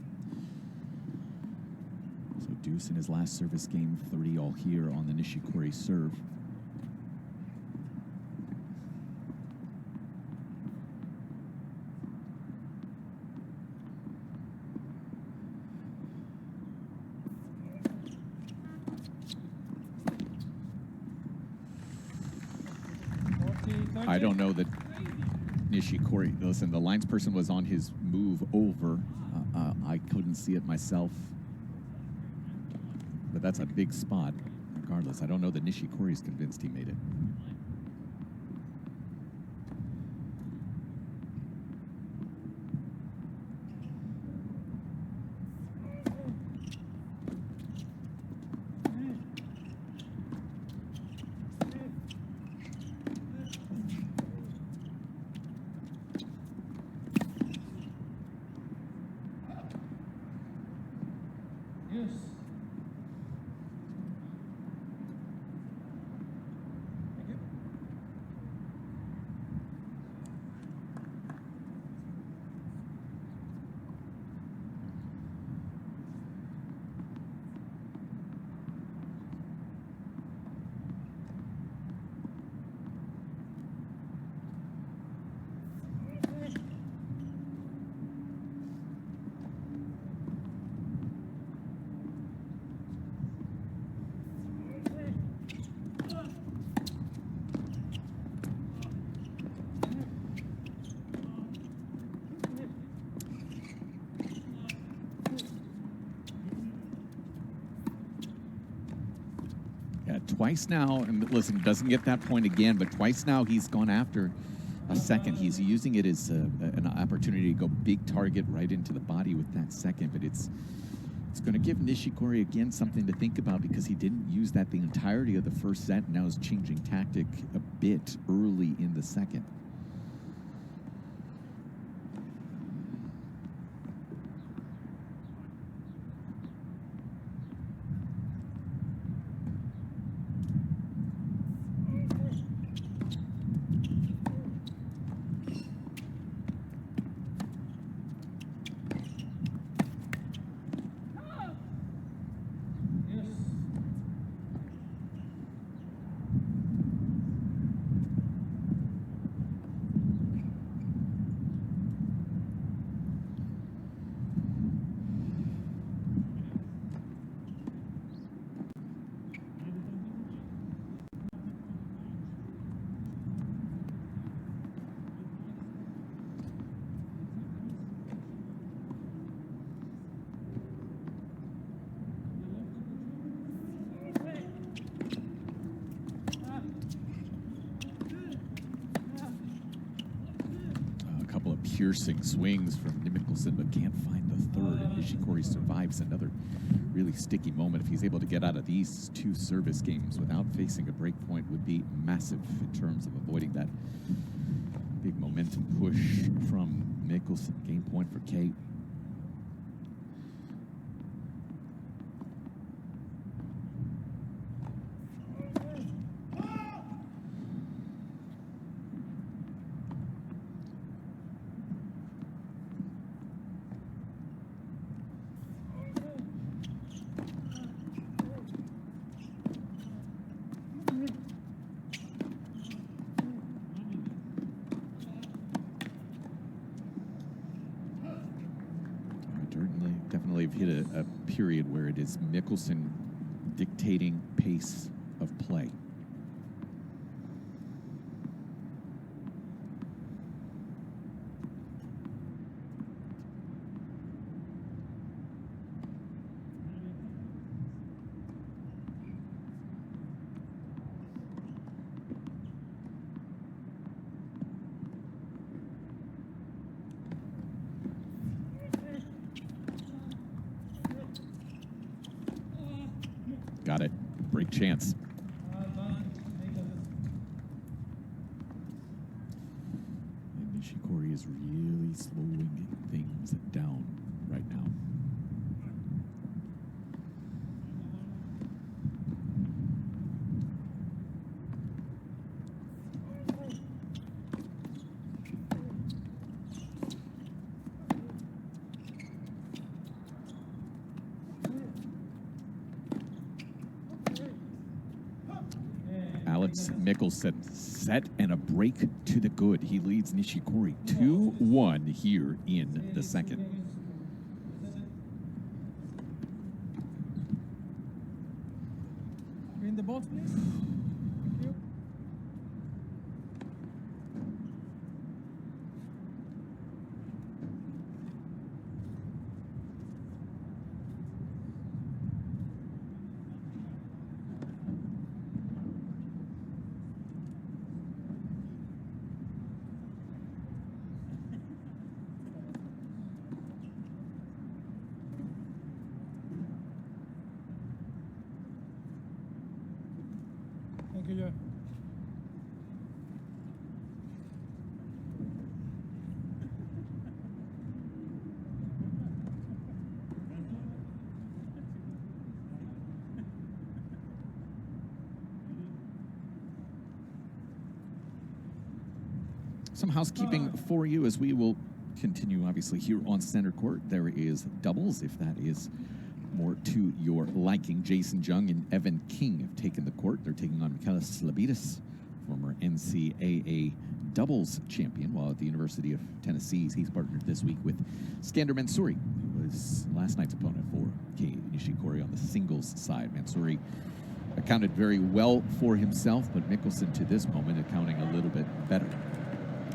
So Deuce in his last service game, 30 all here on the Nishikori serve. I don't know that Nishikori, listen, the lines person was on his move over. I couldn't see it myself. But that's a big spot. Regardless, I don't know that Nishikori's convinced he made it. Twice now, and listen, doesn't get that point again, but twice now he's gone after a second. He's using it as an opportunity to go big target right into the body with that second, but it's going to give Nishikori again something to think about because he didn't use that the entirety of the first set. Now is changing tactic a bit early in the second. Piercing swings from Michelsen, but can't find the third, and Nishikori survives another really sticky moment. If he's able to get out of these two service games without facing a break point, would be massive in terms of avoiding that big momentum push from Michelsen. Game point for Kei. Definitely have hit a period where it is Michelsen dictating pace of play. got it. Break chance. And Nishikori is really slowing things down right now. Alex Michelsen set and a break to the good. He leads Nishikori 2-1 here in the second. Bring the balls, please. Thank you. Thank you, Joe. Some housekeeping for you as we will continue, obviously, here on center court. There is doubles, if that is more to your liking. Jason Jung and Evan King have taken the court. They're taking on Michaelis Slabides, former NCAA doubles champion, while at the University of Tennessee, he's partnered this week with Skander Mansouri, who was last night's opponent for Kei Nishikori on the singles side. Mansouri accounted very well for himself, but Michelsen to this moment accounting a little bit better.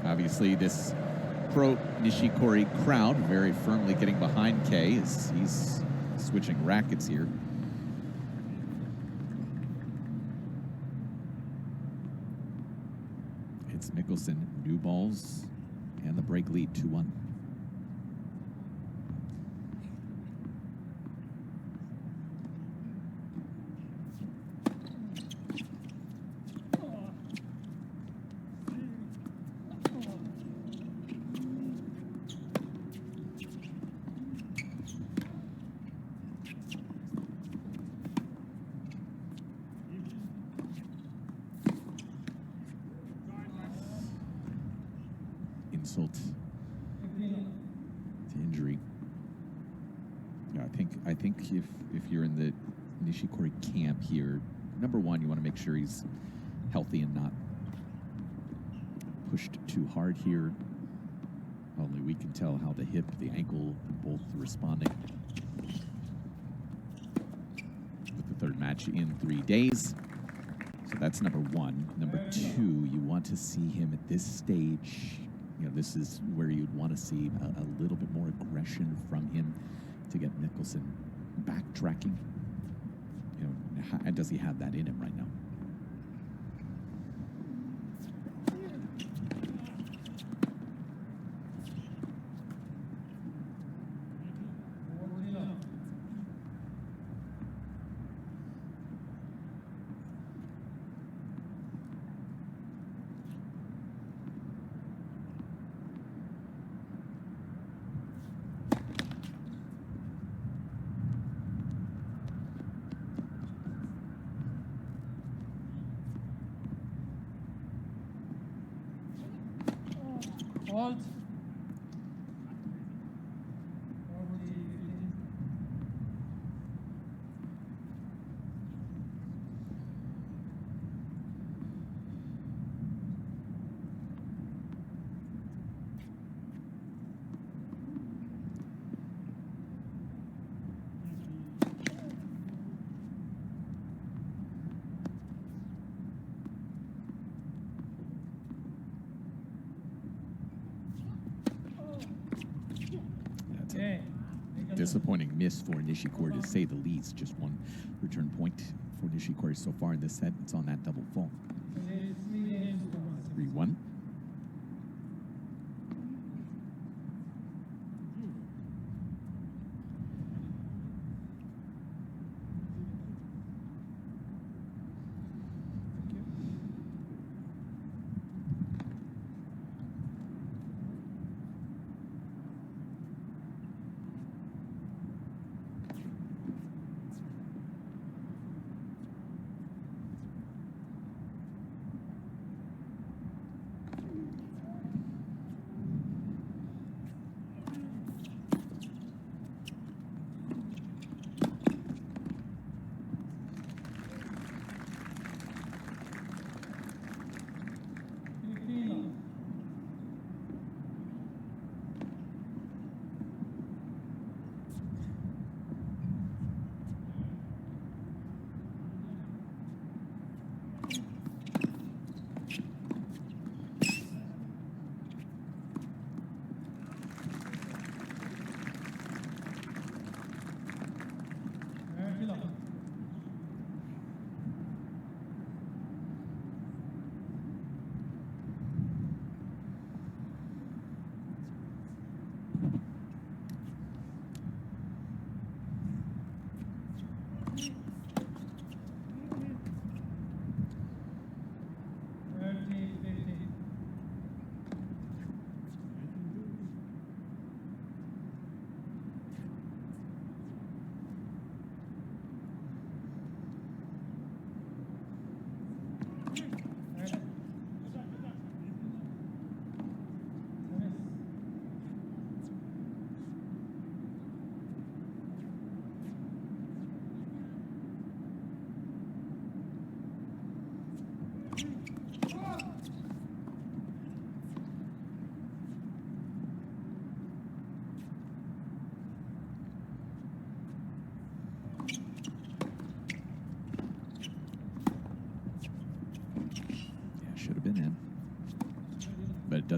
Obviously, this pro Nishikori crowd very firmly getting behind Kei as he's switching rackets here. It's Michelsen, new balls, and the break lead 2-1. Insult to injury. Yeah, I think if you're in the Nishikori camp here, number one, you want to make sure he's healthy and not pushed too hard here. Only we can tell how the hip, the ankle, both responding. With the third match in 3 days. So that's number one. Number two, you want to see him at this stage. You know, this is where you'd want to see a little bit more aggression from him to get Michelsen backtracking. You know, does he have that in him right now? Hold. Disappointing miss for Nishikori, to say the least. Just one return point for Nishikori so far in this set. It's on that double fault. 3-1.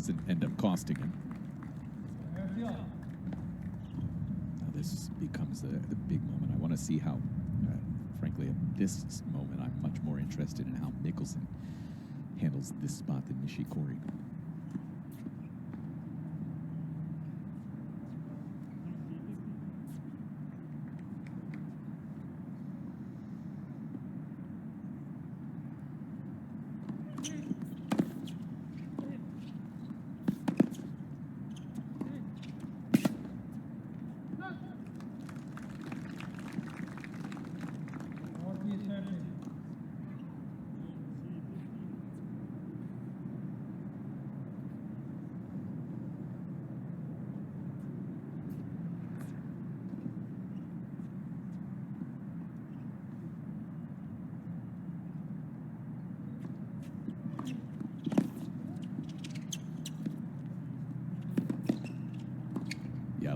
doesn't end up costing him. Now this becomes the big moment. I want to see how, frankly, at this moment, I'm much more interested in how Michelsen handles this spot than Nishikori.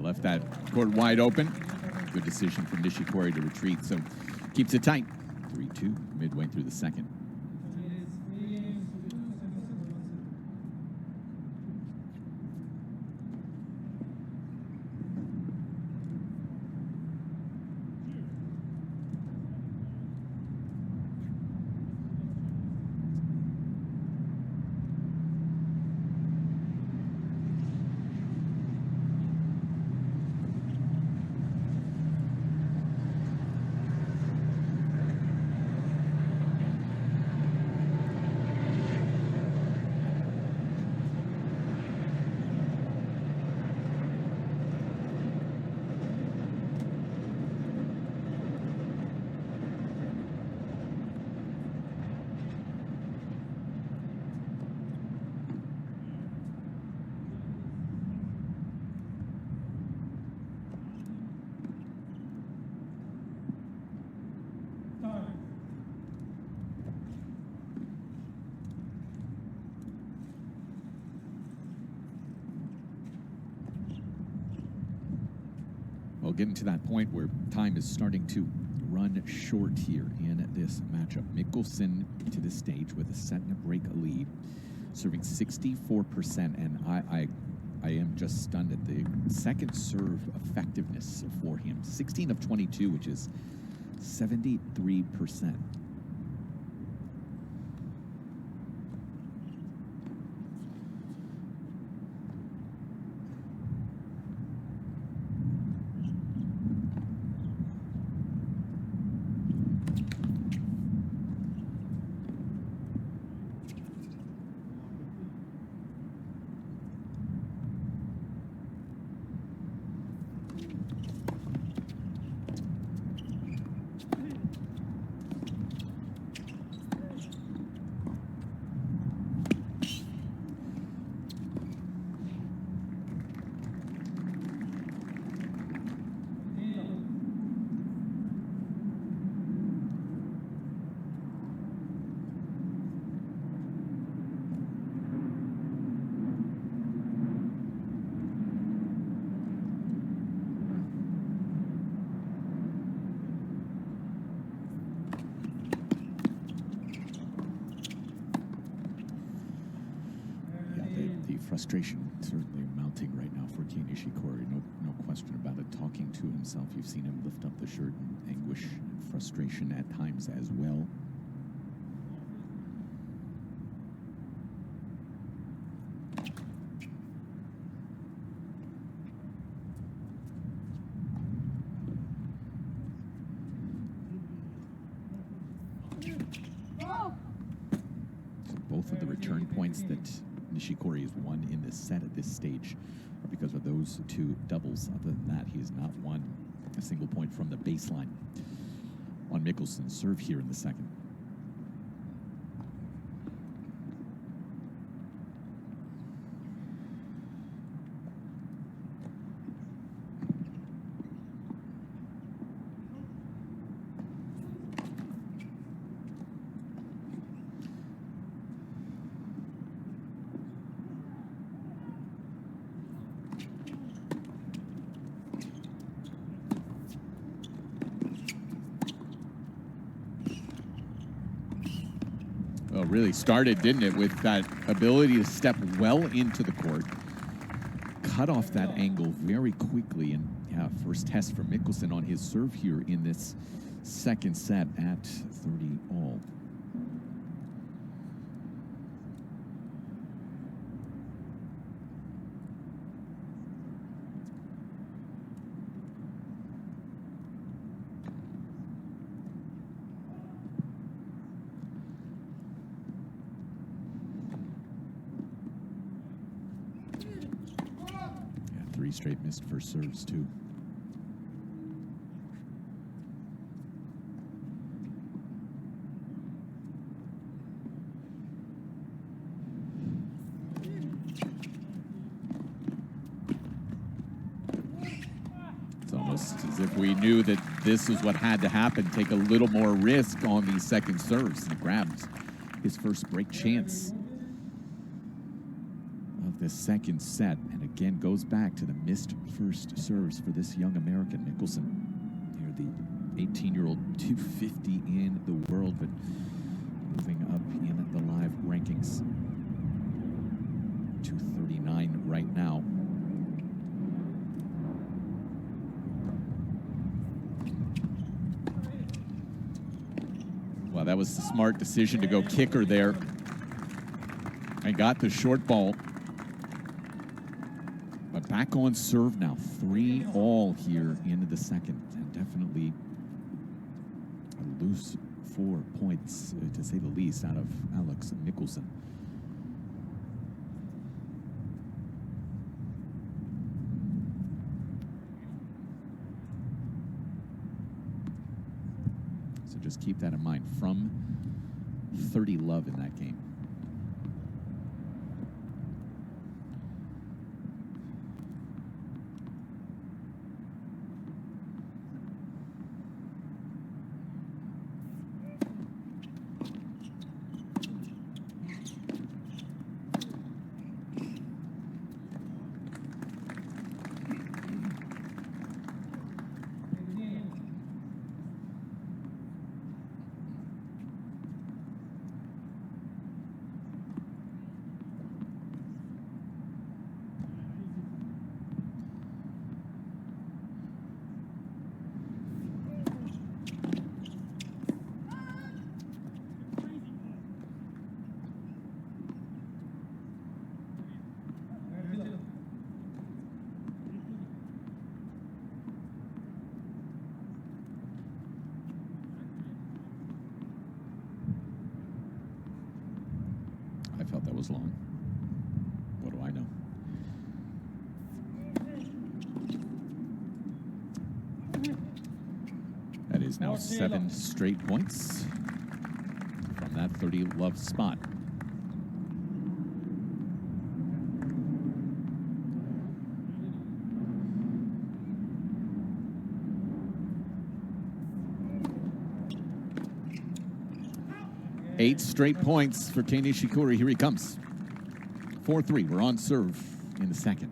Left that court wide open. Good decision from Nishikori to retreat, so keeps it tight. 3-2 midway through the second. Well, getting to that point where time is starting to run short here in this matchup. Michelsen to this stage with a set and a break lead, serving 64%, and I am just stunned at the second serve effectiveness for him. 16 of 22, which is 73%. Frustration certainly mounting right now for Kei Nishikori. No question about it. Talking to himself, you've seen him lift up the shirt in anguish and frustration at times as well. So both of the return points that Nishikori has won in this set at this stage are because of those two doubles. Other than that, he has not won a single point from the baseline on Michelsen's serve here in the second. really started, didn't it, with that ability to step well into the court, cut off that angle very quickly, and yeah, first test for Michelsen on his serve here in this second set at 30 all. Three straight missed first serves, too. It's almost as if we knew that this is what had to happen, take a little more risk on these second serves. He grabs his first break chance of the second set, and again goes back to the missed first serves for this young American Michelsen. Here, the 18-year-old, 250 in the world, but moving up in the live rankings. 239 right now. Well, that was the smart decision to go kicker there. I got the short ball. But back on serve now, 3 all here into the second, and definitely a loose 4 points, to say the least, out of Alex Michelsen. So just keep that in mind. From 30 love in that game. I felt that was long. What do I know? That is now 7 straight points from that 30 love spot. Eight straight points for Kei Nishikori. Here he comes. 4-3. We're on serve in the second.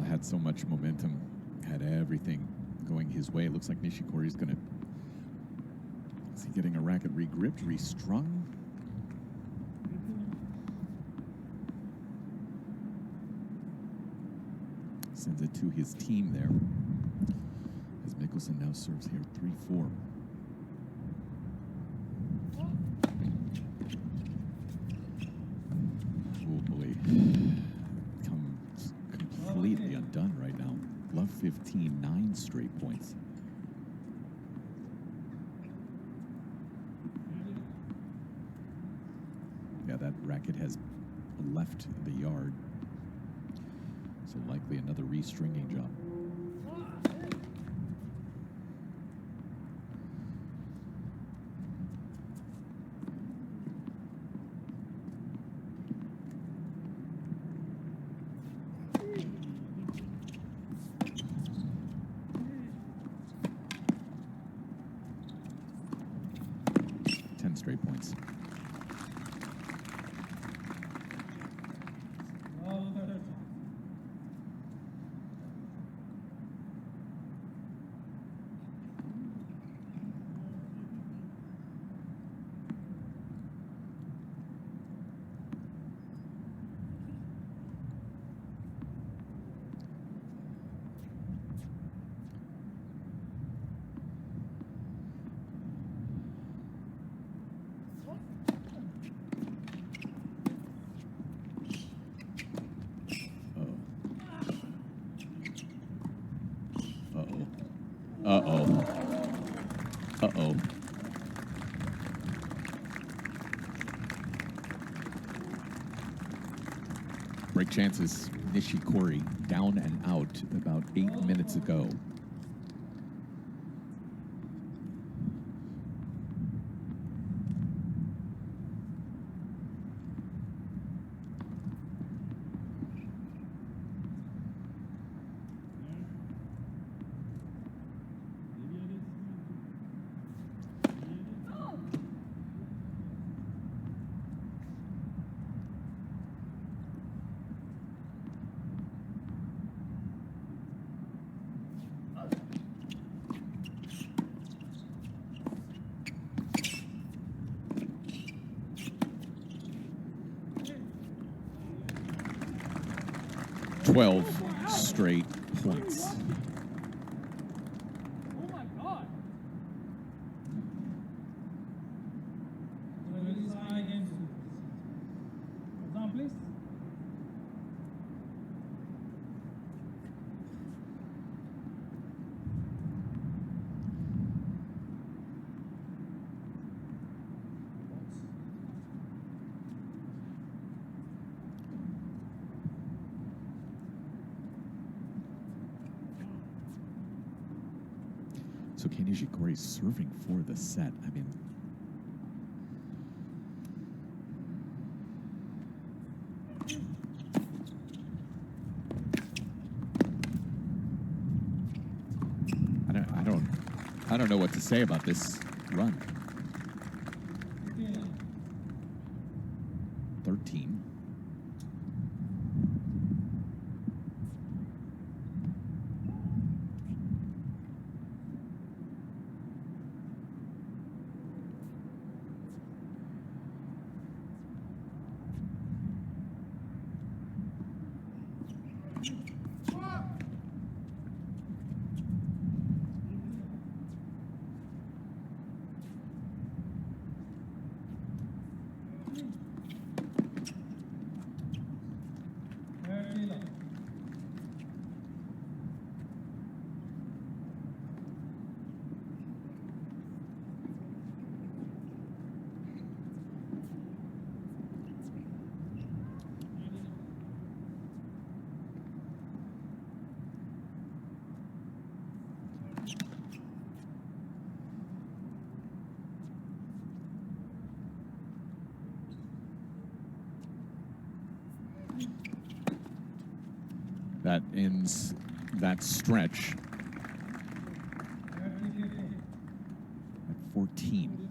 Had so much momentum, had everything going his way. It looks like Nishikori's going to getting a racket regripped, restrung. Sends it to his team there. As Michelsen now serves here 3-4. Oh boy. Comes completely undone right now. Love 15, 9 straight points. Yeah, that racket has left the yard. So likely another restringing job. Straight points. Uh-oh. Uh-oh. Break chances. Nishikori down and out about 8 minutes ago. Straight points. Oh my God! Down, please. So Kei Nishikori is serving for the set. I mean, I don't know what to say about this run. 13. That ends that stretch at 14.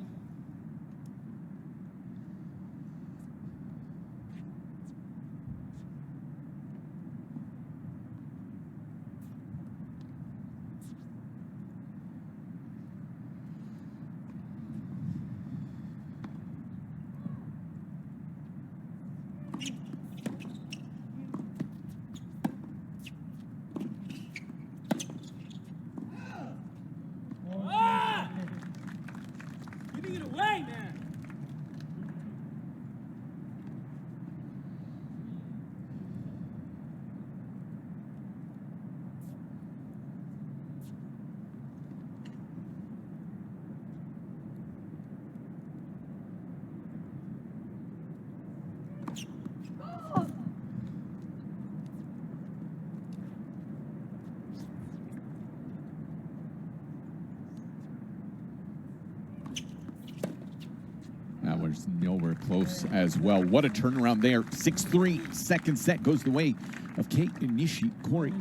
There's nowhere close as well. What a turnaround there. 6-3. Second set goes the way of Kei Nishikori.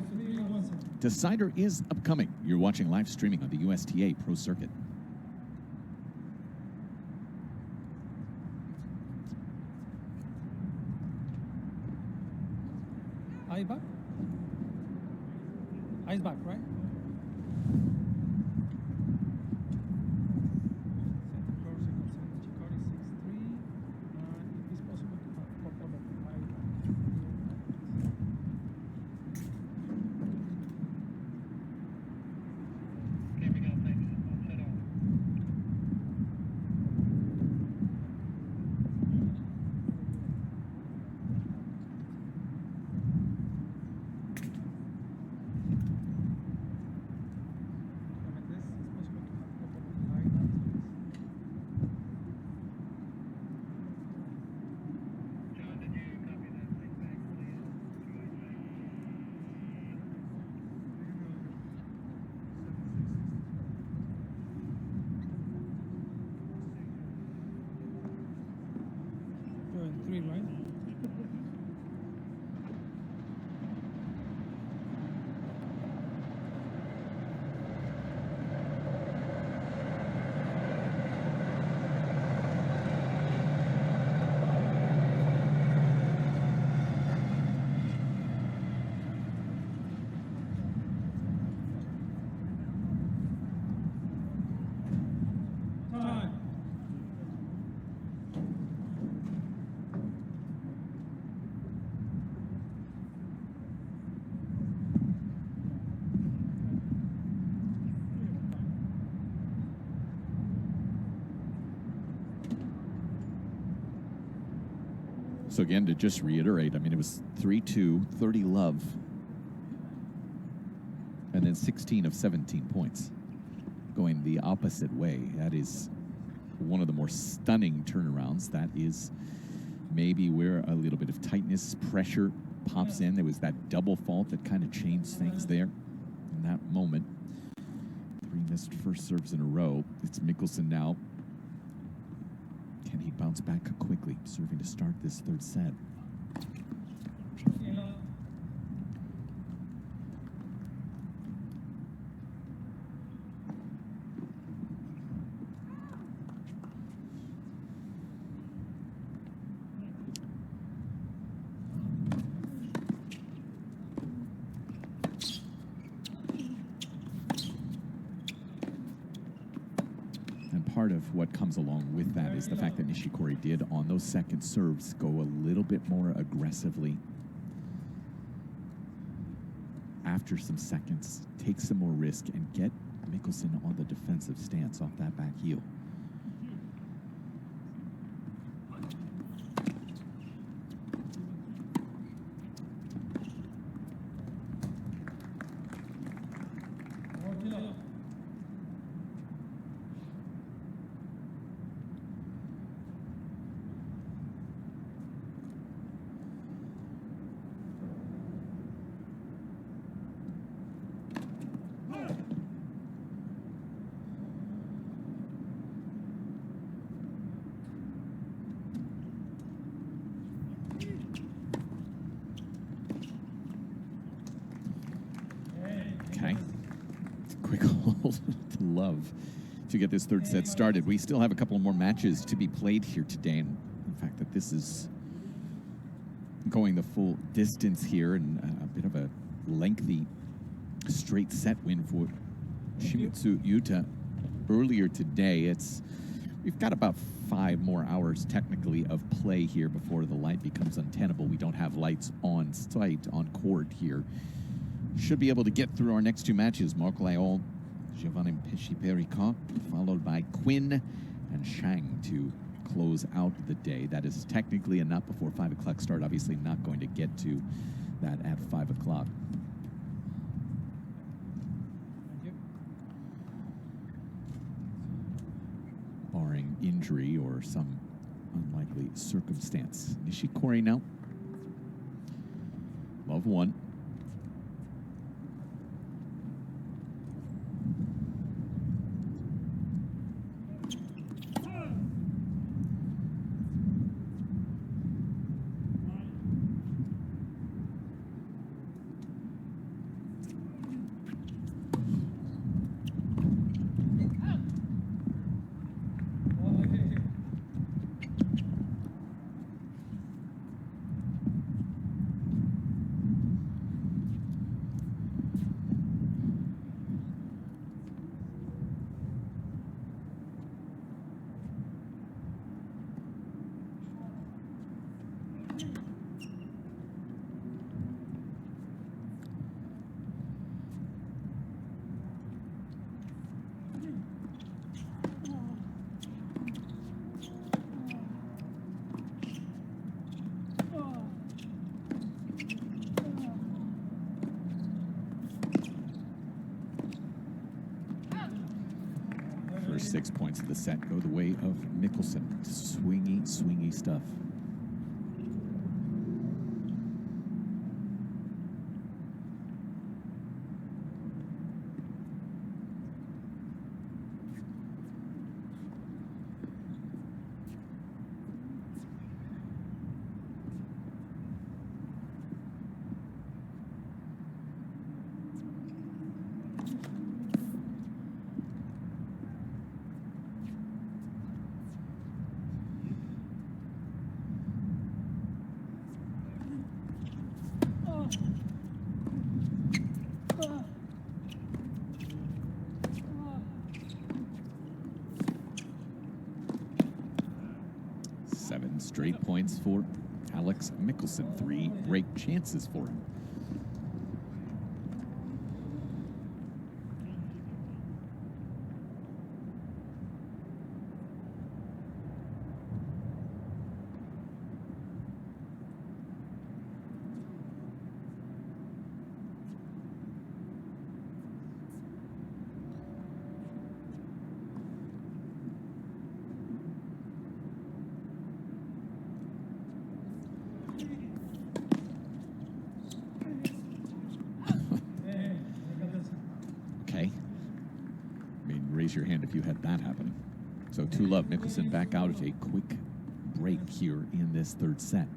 Decider is upcoming. You're watching live streaming on the USTA Pro Circuit. Eye back? Eyes back, right? Three, right? So again, to just reiterate, I mean, it was 3-2, 30 love, and then 16 of 17 points going the opposite way. That is one of the more stunning turnarounds. That is maybe where a little bit of tightness, pressure pops in. There was that double fault that kind of changed things there in that moment. 3 missed first serves in a row. It's Michelsen now. Can he bounce back quickly, serving to start this third set? Part of what comes along with that is the fact that Nishikori did on those second serves go a little bit more aggressively after some seconds, take some more risk, and get Michelsen on the defensive stance off that back heel. Okay. Quick hold to love to get this third set started. We still have a couple more matches to be played here today. And the fact that this is going the full distance here and a bit of a lengthy straight set win for Shimizu Yuta earlier today. We've got about 5 more hours technically of play here before the light becomes untenable. We don't have lights on site on court here. Should be able to get through our next 2 matches. Marc Laol, Giovanni Pesci-Pericot, followed by Quinn and Shang to close out the day. That is technically a not before 5 o'clock start. Obviously not going to get to that at 5 o'clock. Barring injury or some unlikely circumstance. Nishikori now. Love 1. First 6 points of the set go the way of Michelsen. Swingy, swingy stuff. Seven straight points for Alex Michelsen. 3 break chances for him. Okay. I mean, raise your hand if you had that happen. So 2-love. Michelsen back out at a quick break here in this third set.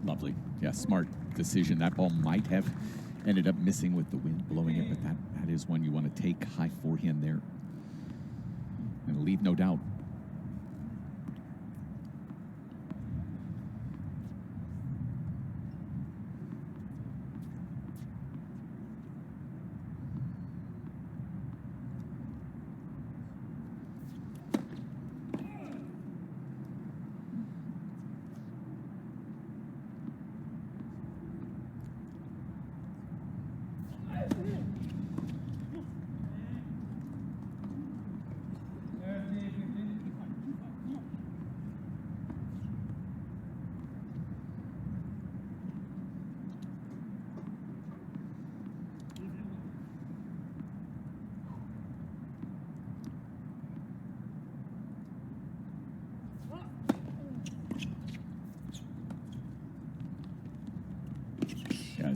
Lovely. Yeah, smart decision. That ball might have ended up missing with the wind blowing it, but that is one you want to take. High forehand there. And leave no doubt.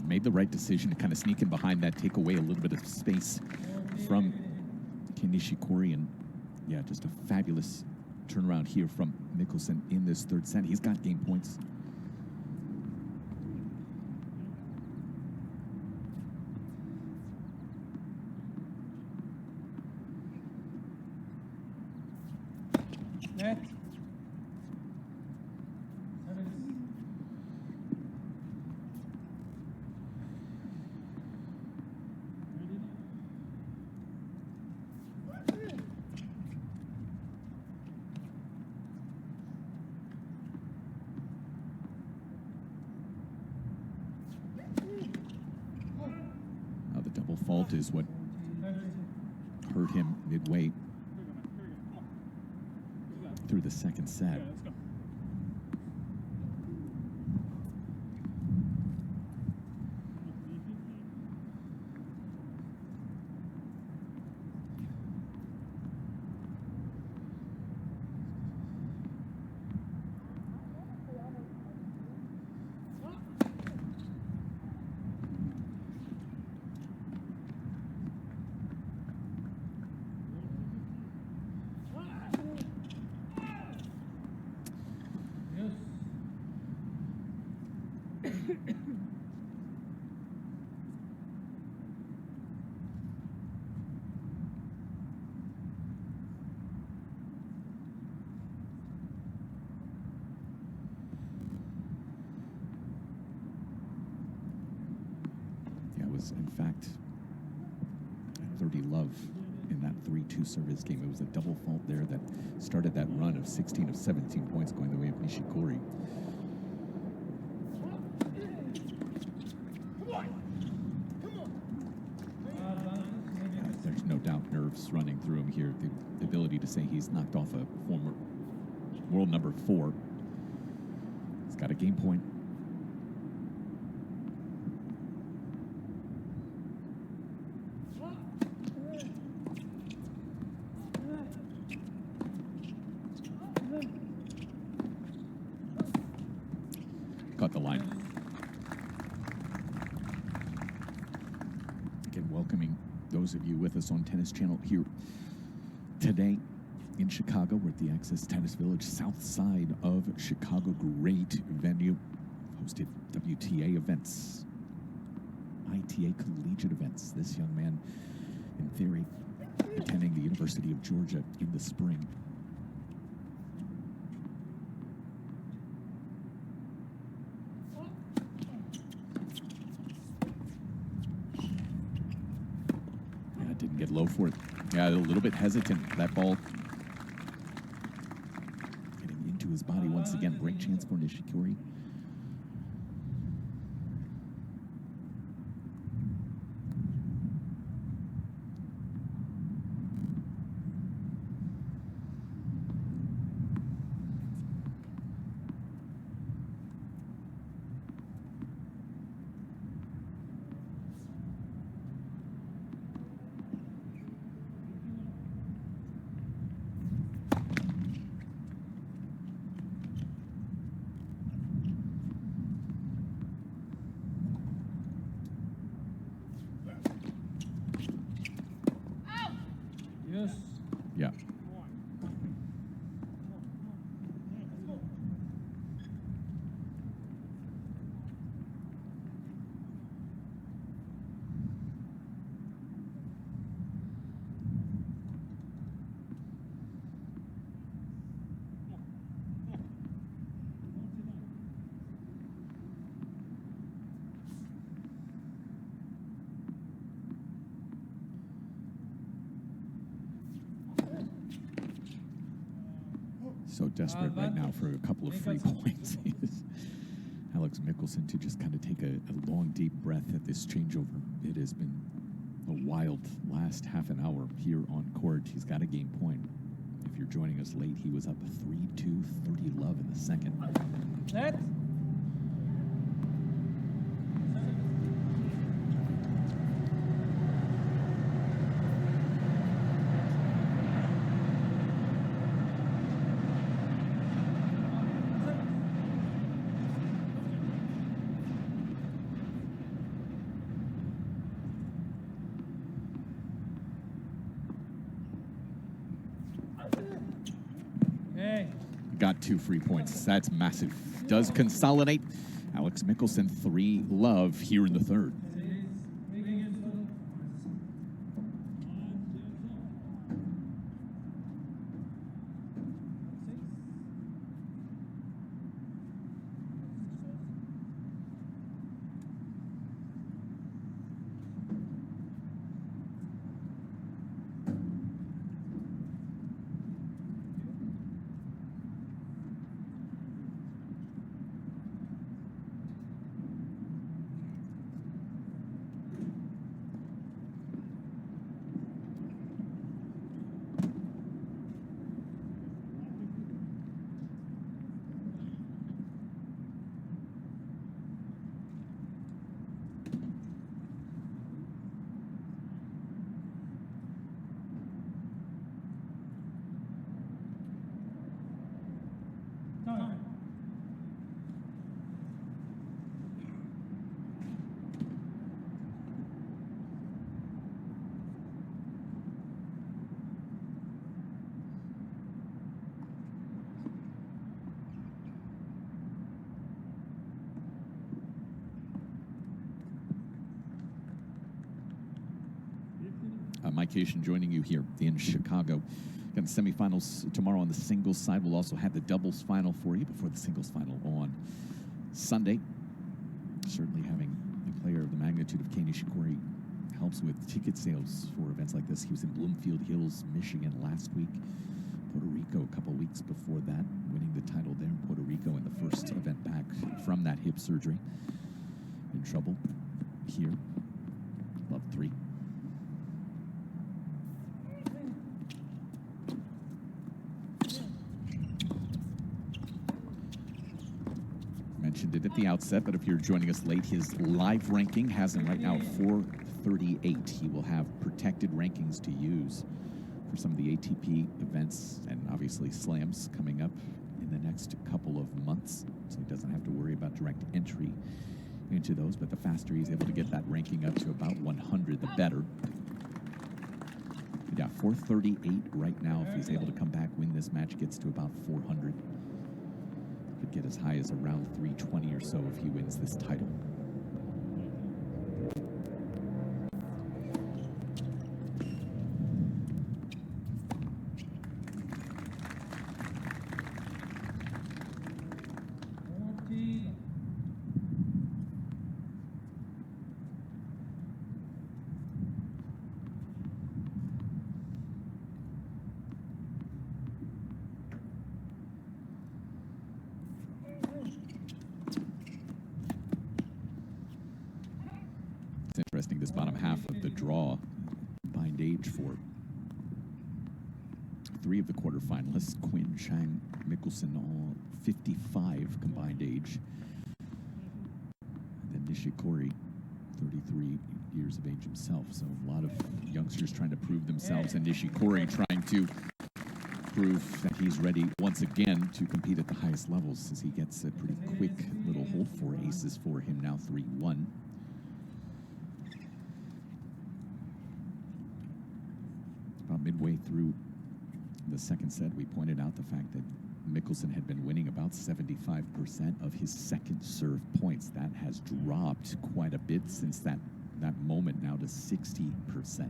Made the right decision to kind of sneak in behind that, take away a little bit of space from Kei Nishikori, and yeah, just a fabulous turnaround here from Michelsen in this third set. He's got game points. Net. Fault is what hurt him midway through the second set. Yeah, it was, in fact, 30 love in that 3-2 service game. It was a double fault there that started that run of 16 of 17 points going the way of Nishikori. There's no doubt nerves running through him here. The ability to say he's knocked off a former world number 4. He's got a game point. Got the line. Again, welcoming those of you with us on Tennis Channel here today in Chicago. We're at the Access Tennis Village, south side of Chicago. Great venue. Hosted WTA events, ITA collegiate events. This young man, in theory, attending the University of Georgia in the spring. Didn't get low for it. Yeah, a little bit hesitant. That ball getting into his body once again. Break chance for Nishikori. Yes. Yeah. So desperate right now for a couple of free points. Alex Michelsen to just kind of take a long, deep breath at this changeover. It has been a wild last half an hour here on court. He's got a game point. If you're joining us late, he was up 3-2, 30 love in the second. Set. Got 2 free points. That's massive. Does consolidate. Alex Michelsen 3 love here in the third. Michelsen joining you here in Chicago. Got the semifinals tomorrow on the singles side. We'll also have the doubles final for you before the singles final on Sunday. Certainly having a player of the magnitude of Kei Nishikori helps with ticket sales for events like this. He was in Bloomfield Hills, Michigan last week. Puerto Rico a couple weeks before that, winning the title there in Puerto Rico in the first event back from that hip surgery. In trouble here. Love 3. Mentioned it at the outset, but if you're joining us late, his live ranking has him right now at 438. He will have protected rankings to use for some of the ATP events and obviously slams coming up in the next couple of months, so he doesn't have to worry about direct entry into those. But the faster he's able to get that ranking up to about 100, the better. Yeah, 438 right now. If he's able to come back, win this match, gets to about 400. Could get as high as around 320 or so if he wins this title. Interesting, this bottom half of the draw, combined age for 3 of the quarterfinalists. Quinn, Chang, Michelsen, all 55 combined age. And then Nishikori, 33 years of age himself. So a lot of youngsters trying to prove themselves, and Nishikori trying to prove that he's ready once again to compete at the highest levels, as he gets a pretty quick little hold. 4 aces for him now, 3-1. About midway through the second set, we pointed out the fact that Michelsen had been winning about 75% of his second serve points. That has dropped quite a bit since that moment, now to 60%.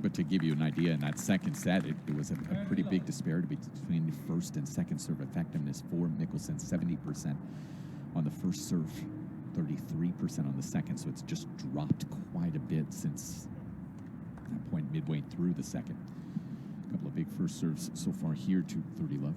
But to give you an idea, in that second set, it was a pretty big disparity between the first and second serve effectiveness for Michelsen. 70% on the first serve, 33% on the second. So it's just dropped quite a bit since that point midway through the second. A couple of big first serves so far here to 30 love.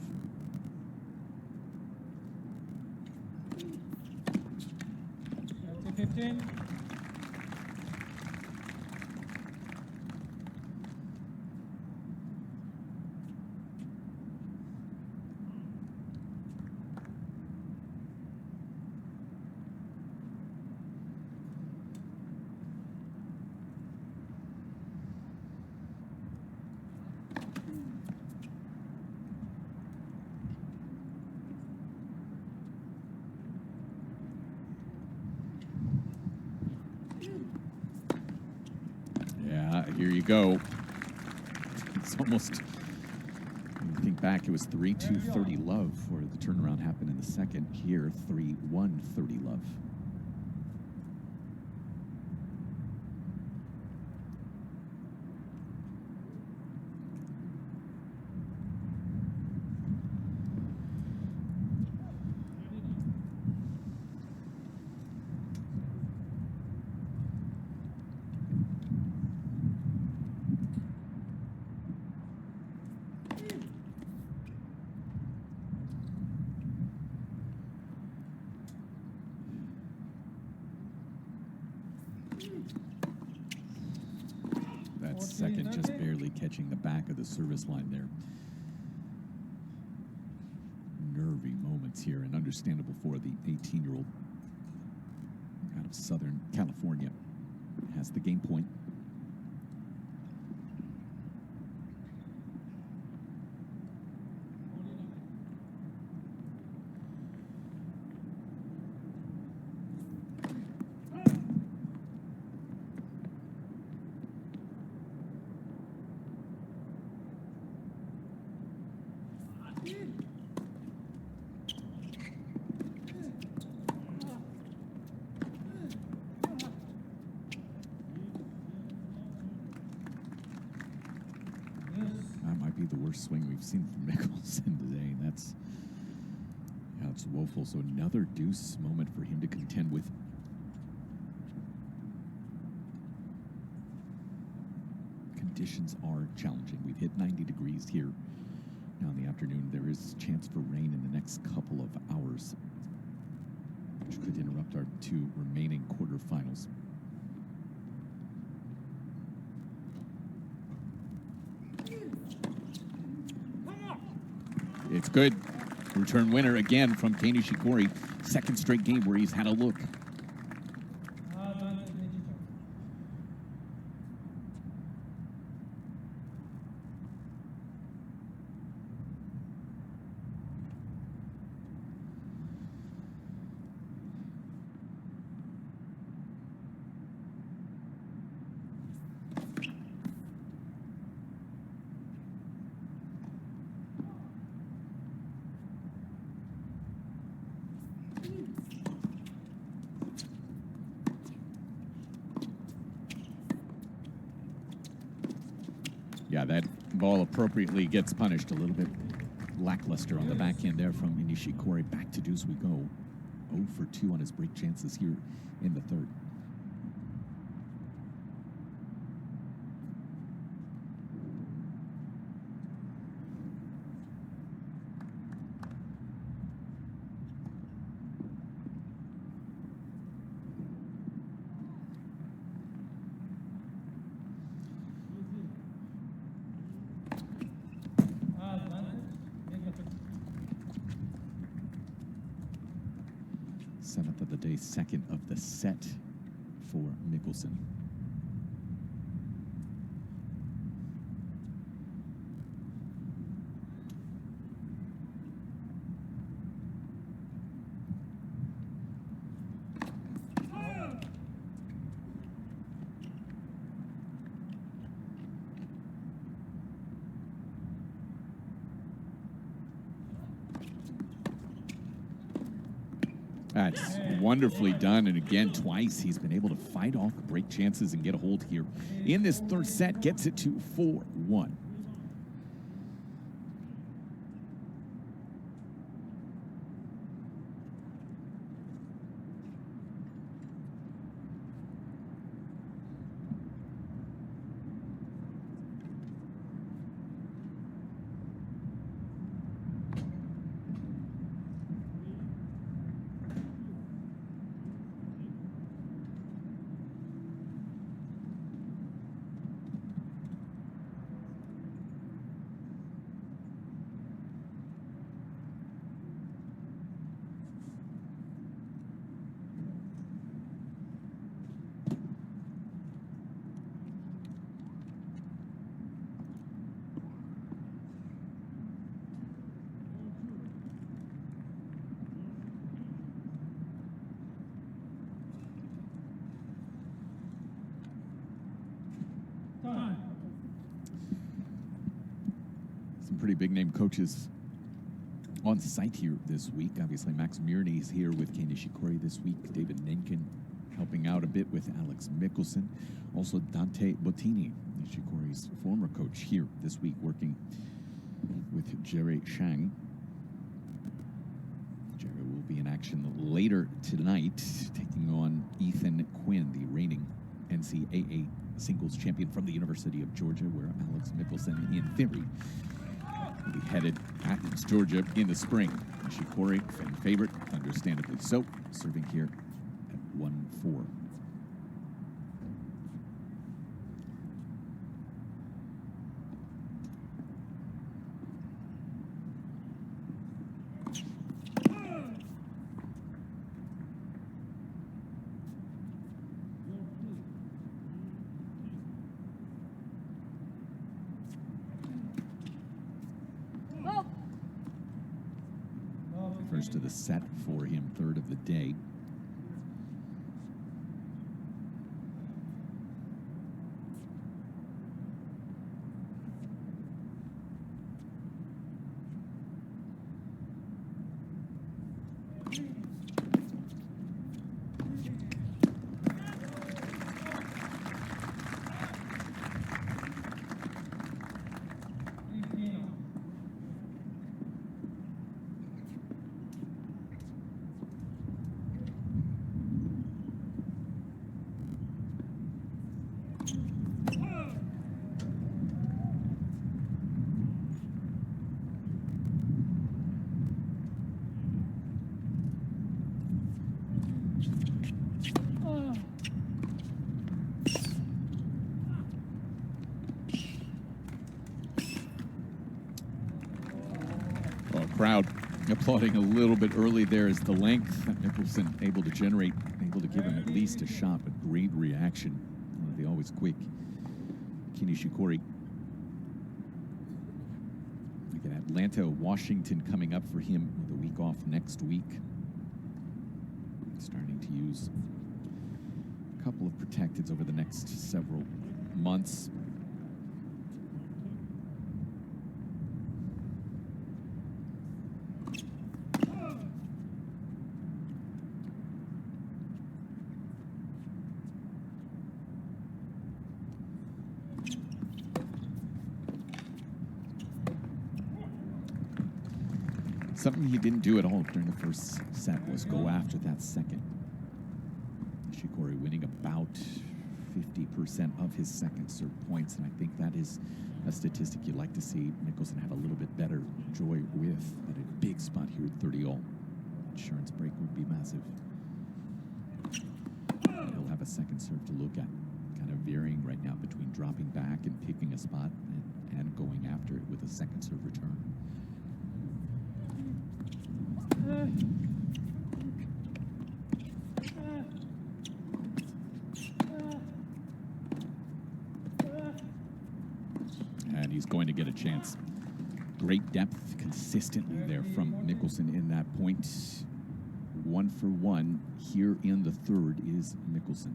Here you go. It's almost, when you think back, it was 3-2 30 love where the turnaround happened in the second. Here, 3-1 30 love. That second just barely catching the back of the service line there. Nervy moments here, and understandable for the 18-year-old out of Southern California. Has the game point. worst swing we've seen from Michelsen today. That's it's woeful. So another deuce moment for him to contend with. Conditions are challenging. We've hit 90 degrees here now in the afternoon. There is a chance for rain in the next couple of hours, which could interrupt our two remaining quarterfinals. It's good. Return winner again from Kei Nishikori. Second straight game where he's had a look. Yeah, that ball appropriately gets punished. A little bit lackluster on the back end there from Nishikori. Back to deuce we go. 0 for 2 on his break chances here in the third. Seventh of the day, second of the set for Michelsen. That's wonderfully done, and again, twice he's been able to fight off break chances and get a hold here. In this third set, gets it to 4-1. Some pretty big name coaches on site here this week. Obviously, Max Mirny is here with Kei Nishikori this week. David Nenkin helping out a bit with Alex Michelsen. Also, Dante Bottini, Nishikori's former coach, here this week working with Jerry Shang. Jerry will be in action later tonight, taking on Ethan Quinn, the reigning NCAA singles champion from the University of Georgia, where Alex Michelsen, in theory, will be headed Athens, Georgia in the spring. Nishikori, fan favorite, understandably so, serving here at 1-4. First of the set for him, third of the day. Crowd applauding a little bit early there as the length that Michelsen able to generate, able to give him at least a shot, but great reaction. They always quick. Kei Nishikori. Again, Atlanta, Washington coming up for him with a week off next week. Starting to use a couple of protecteds over the next several months. Something he didn't do at all during the first set was go after that second. Nishikori winning about 50% of his second serve points, and I think that is a statistic you'd like to see Michelsen have a little bit better joy with. At a big spot here at 30-all. Insurance break would be massive. He'll have a second serve to look at, kind of varying right now between dropping back and picking a spot and going after it with a second serve return. And he's going to get a chance. Great depth consistently there from Michelsen in that point. 1 for 1 here in the third is Michelsen.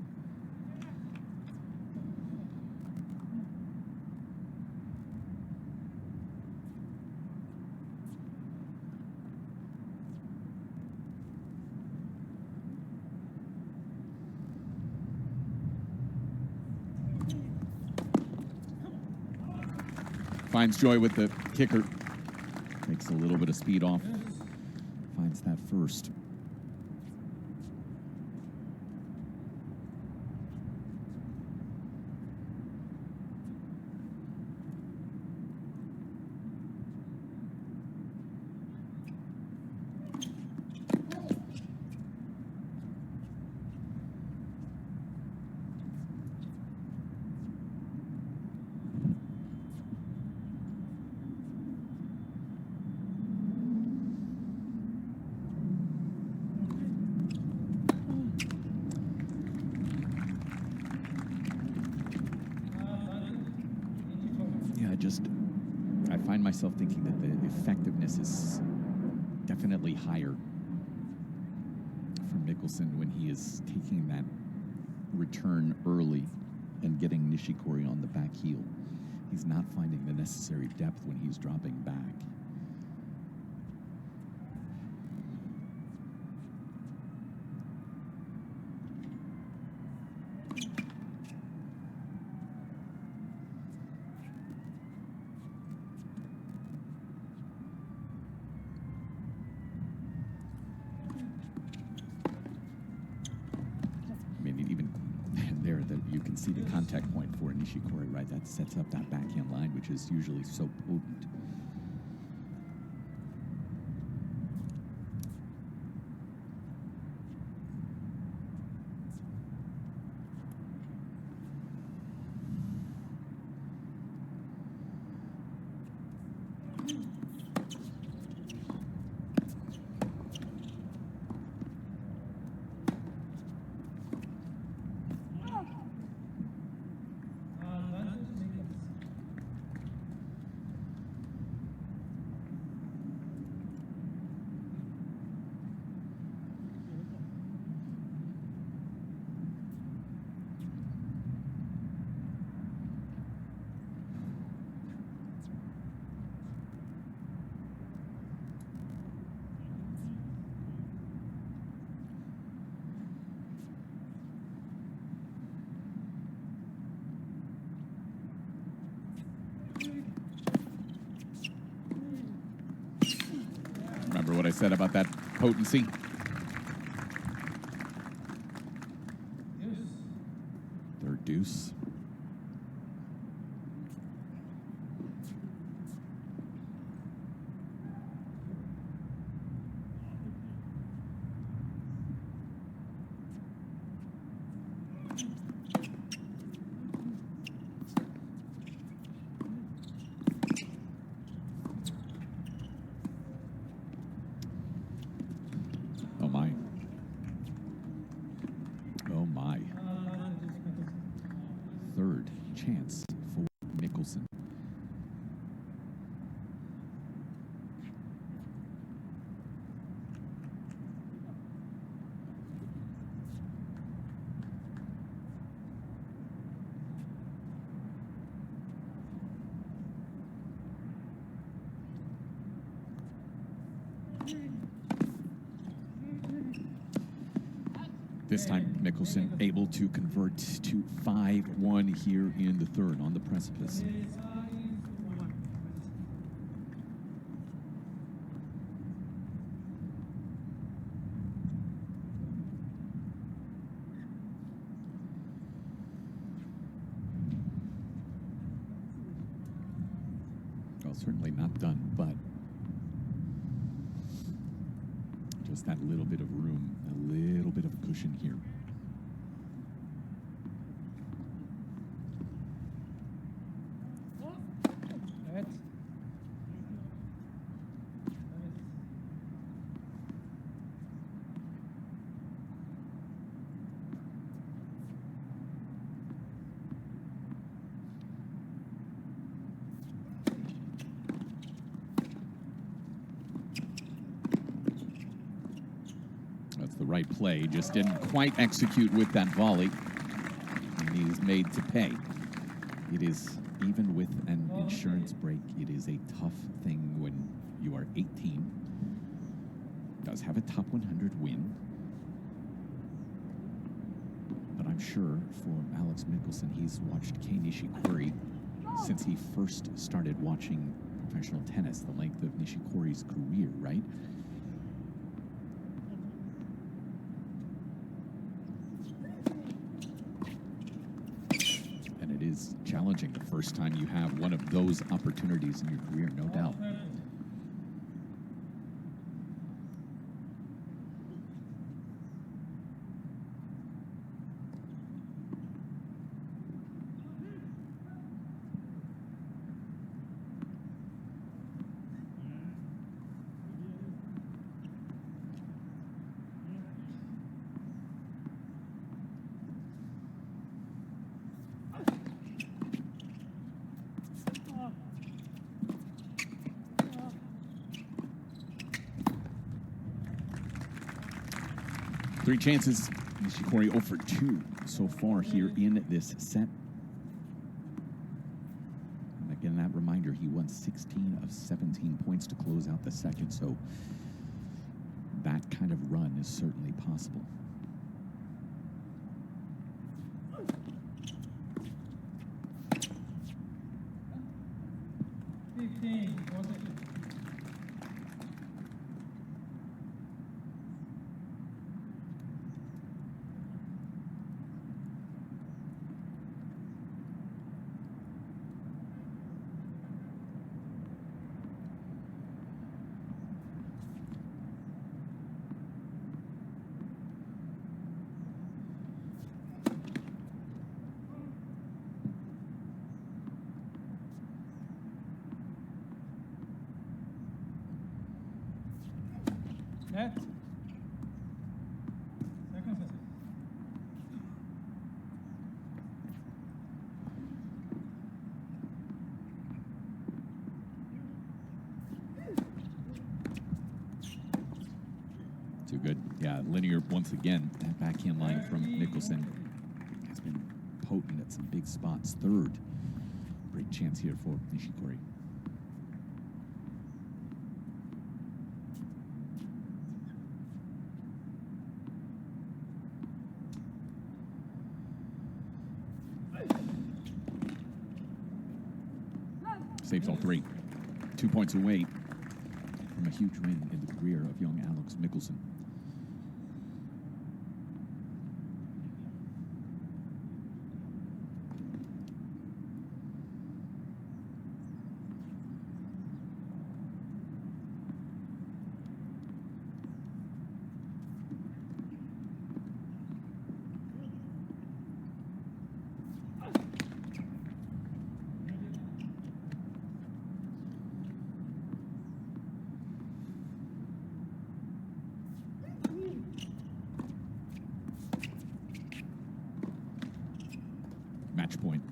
Finds joy with the kicker. Takes a little bit of speed off. Finds that first. I find myself thinking that the effectiveness is definitely higher for Michelsen when he is taking that return early and getting Nishikori on the back heel. He's not finding the necessary depth when he's dropping back. You can see the contact point for Nishikori, right? That sets up that backhand line, which is usually so potent. Remember what I said about that potency? Third deuce. chance for Michelsen. This time, Michelsen able to convert to 5-1 here in the third on the precipice. Well, certainly not done, but just that little bit of room, a little bit of cushion here. Net. That's the right play, just didn't quite execute with that volley. And he's made to pay. It is, even with an insurance break, it is a tough thing when you are 18. Does have a top 100 win. But I'm sure for Alex Michelsen, he's watched Kei Nishikori since he first started watching professional tennis, the length of Nishikori's career, right? And it is challenging the first time you have one of those opportunities in your career, no doubt. Three chances. Nishikori 0 for 2 so far here in this set. And again, that reminder, he won 16 of 17 points to close out the second, so that kind of run is certainly possible. Net. Second set. Too good. Yeah, linear once again. That backhand line from Michelsen has been potent at some big spots. Third. Great chance here for Nishikori. Saves all three. 2 points away from a huge win in the career of young Alex Michelsen. Match point.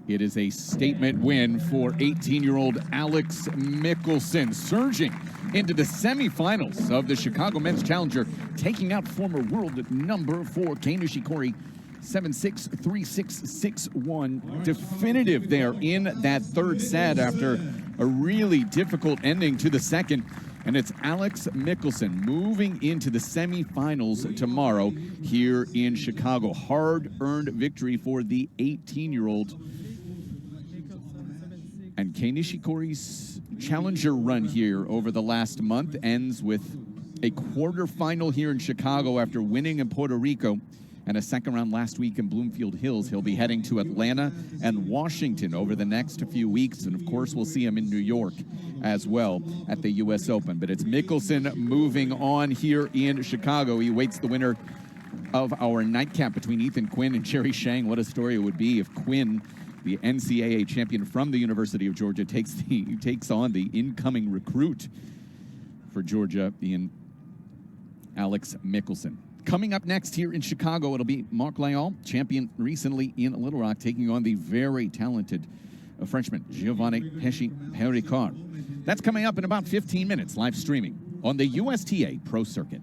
It is a statement win for 18-year-old Alex Michelsen, surging into the semifinals of the Chicago Men's Challenger, taking out former world number 4 Kei Nishikori, 7-6, 3-6, 6-1. Definitive there in that third set after a really difficult ending to the second. And it's Alex Michelsen moving into the semifinals tomorrow here in Chicago. Hard-earned victory for the 18-year-old. And Kei Nishikori's challenger run here over the last month ends with a quarterfinal here in Chicago after winning in Puerto Rico and a second round last week in Bloomfield Hills. He'll be heading to Atlanta and Washington over the next few weeks. And of course, we'll see him in New York as well at the US Open. But it's Michelsen moving on here in Chicago. He awaits the winner of our nightcap between Ethan Quinn and Jerry Shang. What a story it would be if Quinn, the NCAA champion from the University of Georgia, takes on the incoming recruit for Georgia in Alex Michelsen. Coming up next here in Chicago, it'll be Marc Layon, champion recently in Little Rock, taking on the very talented Frenchman, Giovanni Pesci-Pericard. That's coming up in about 15 minutes, live streaming on the USTA Pro Circuit.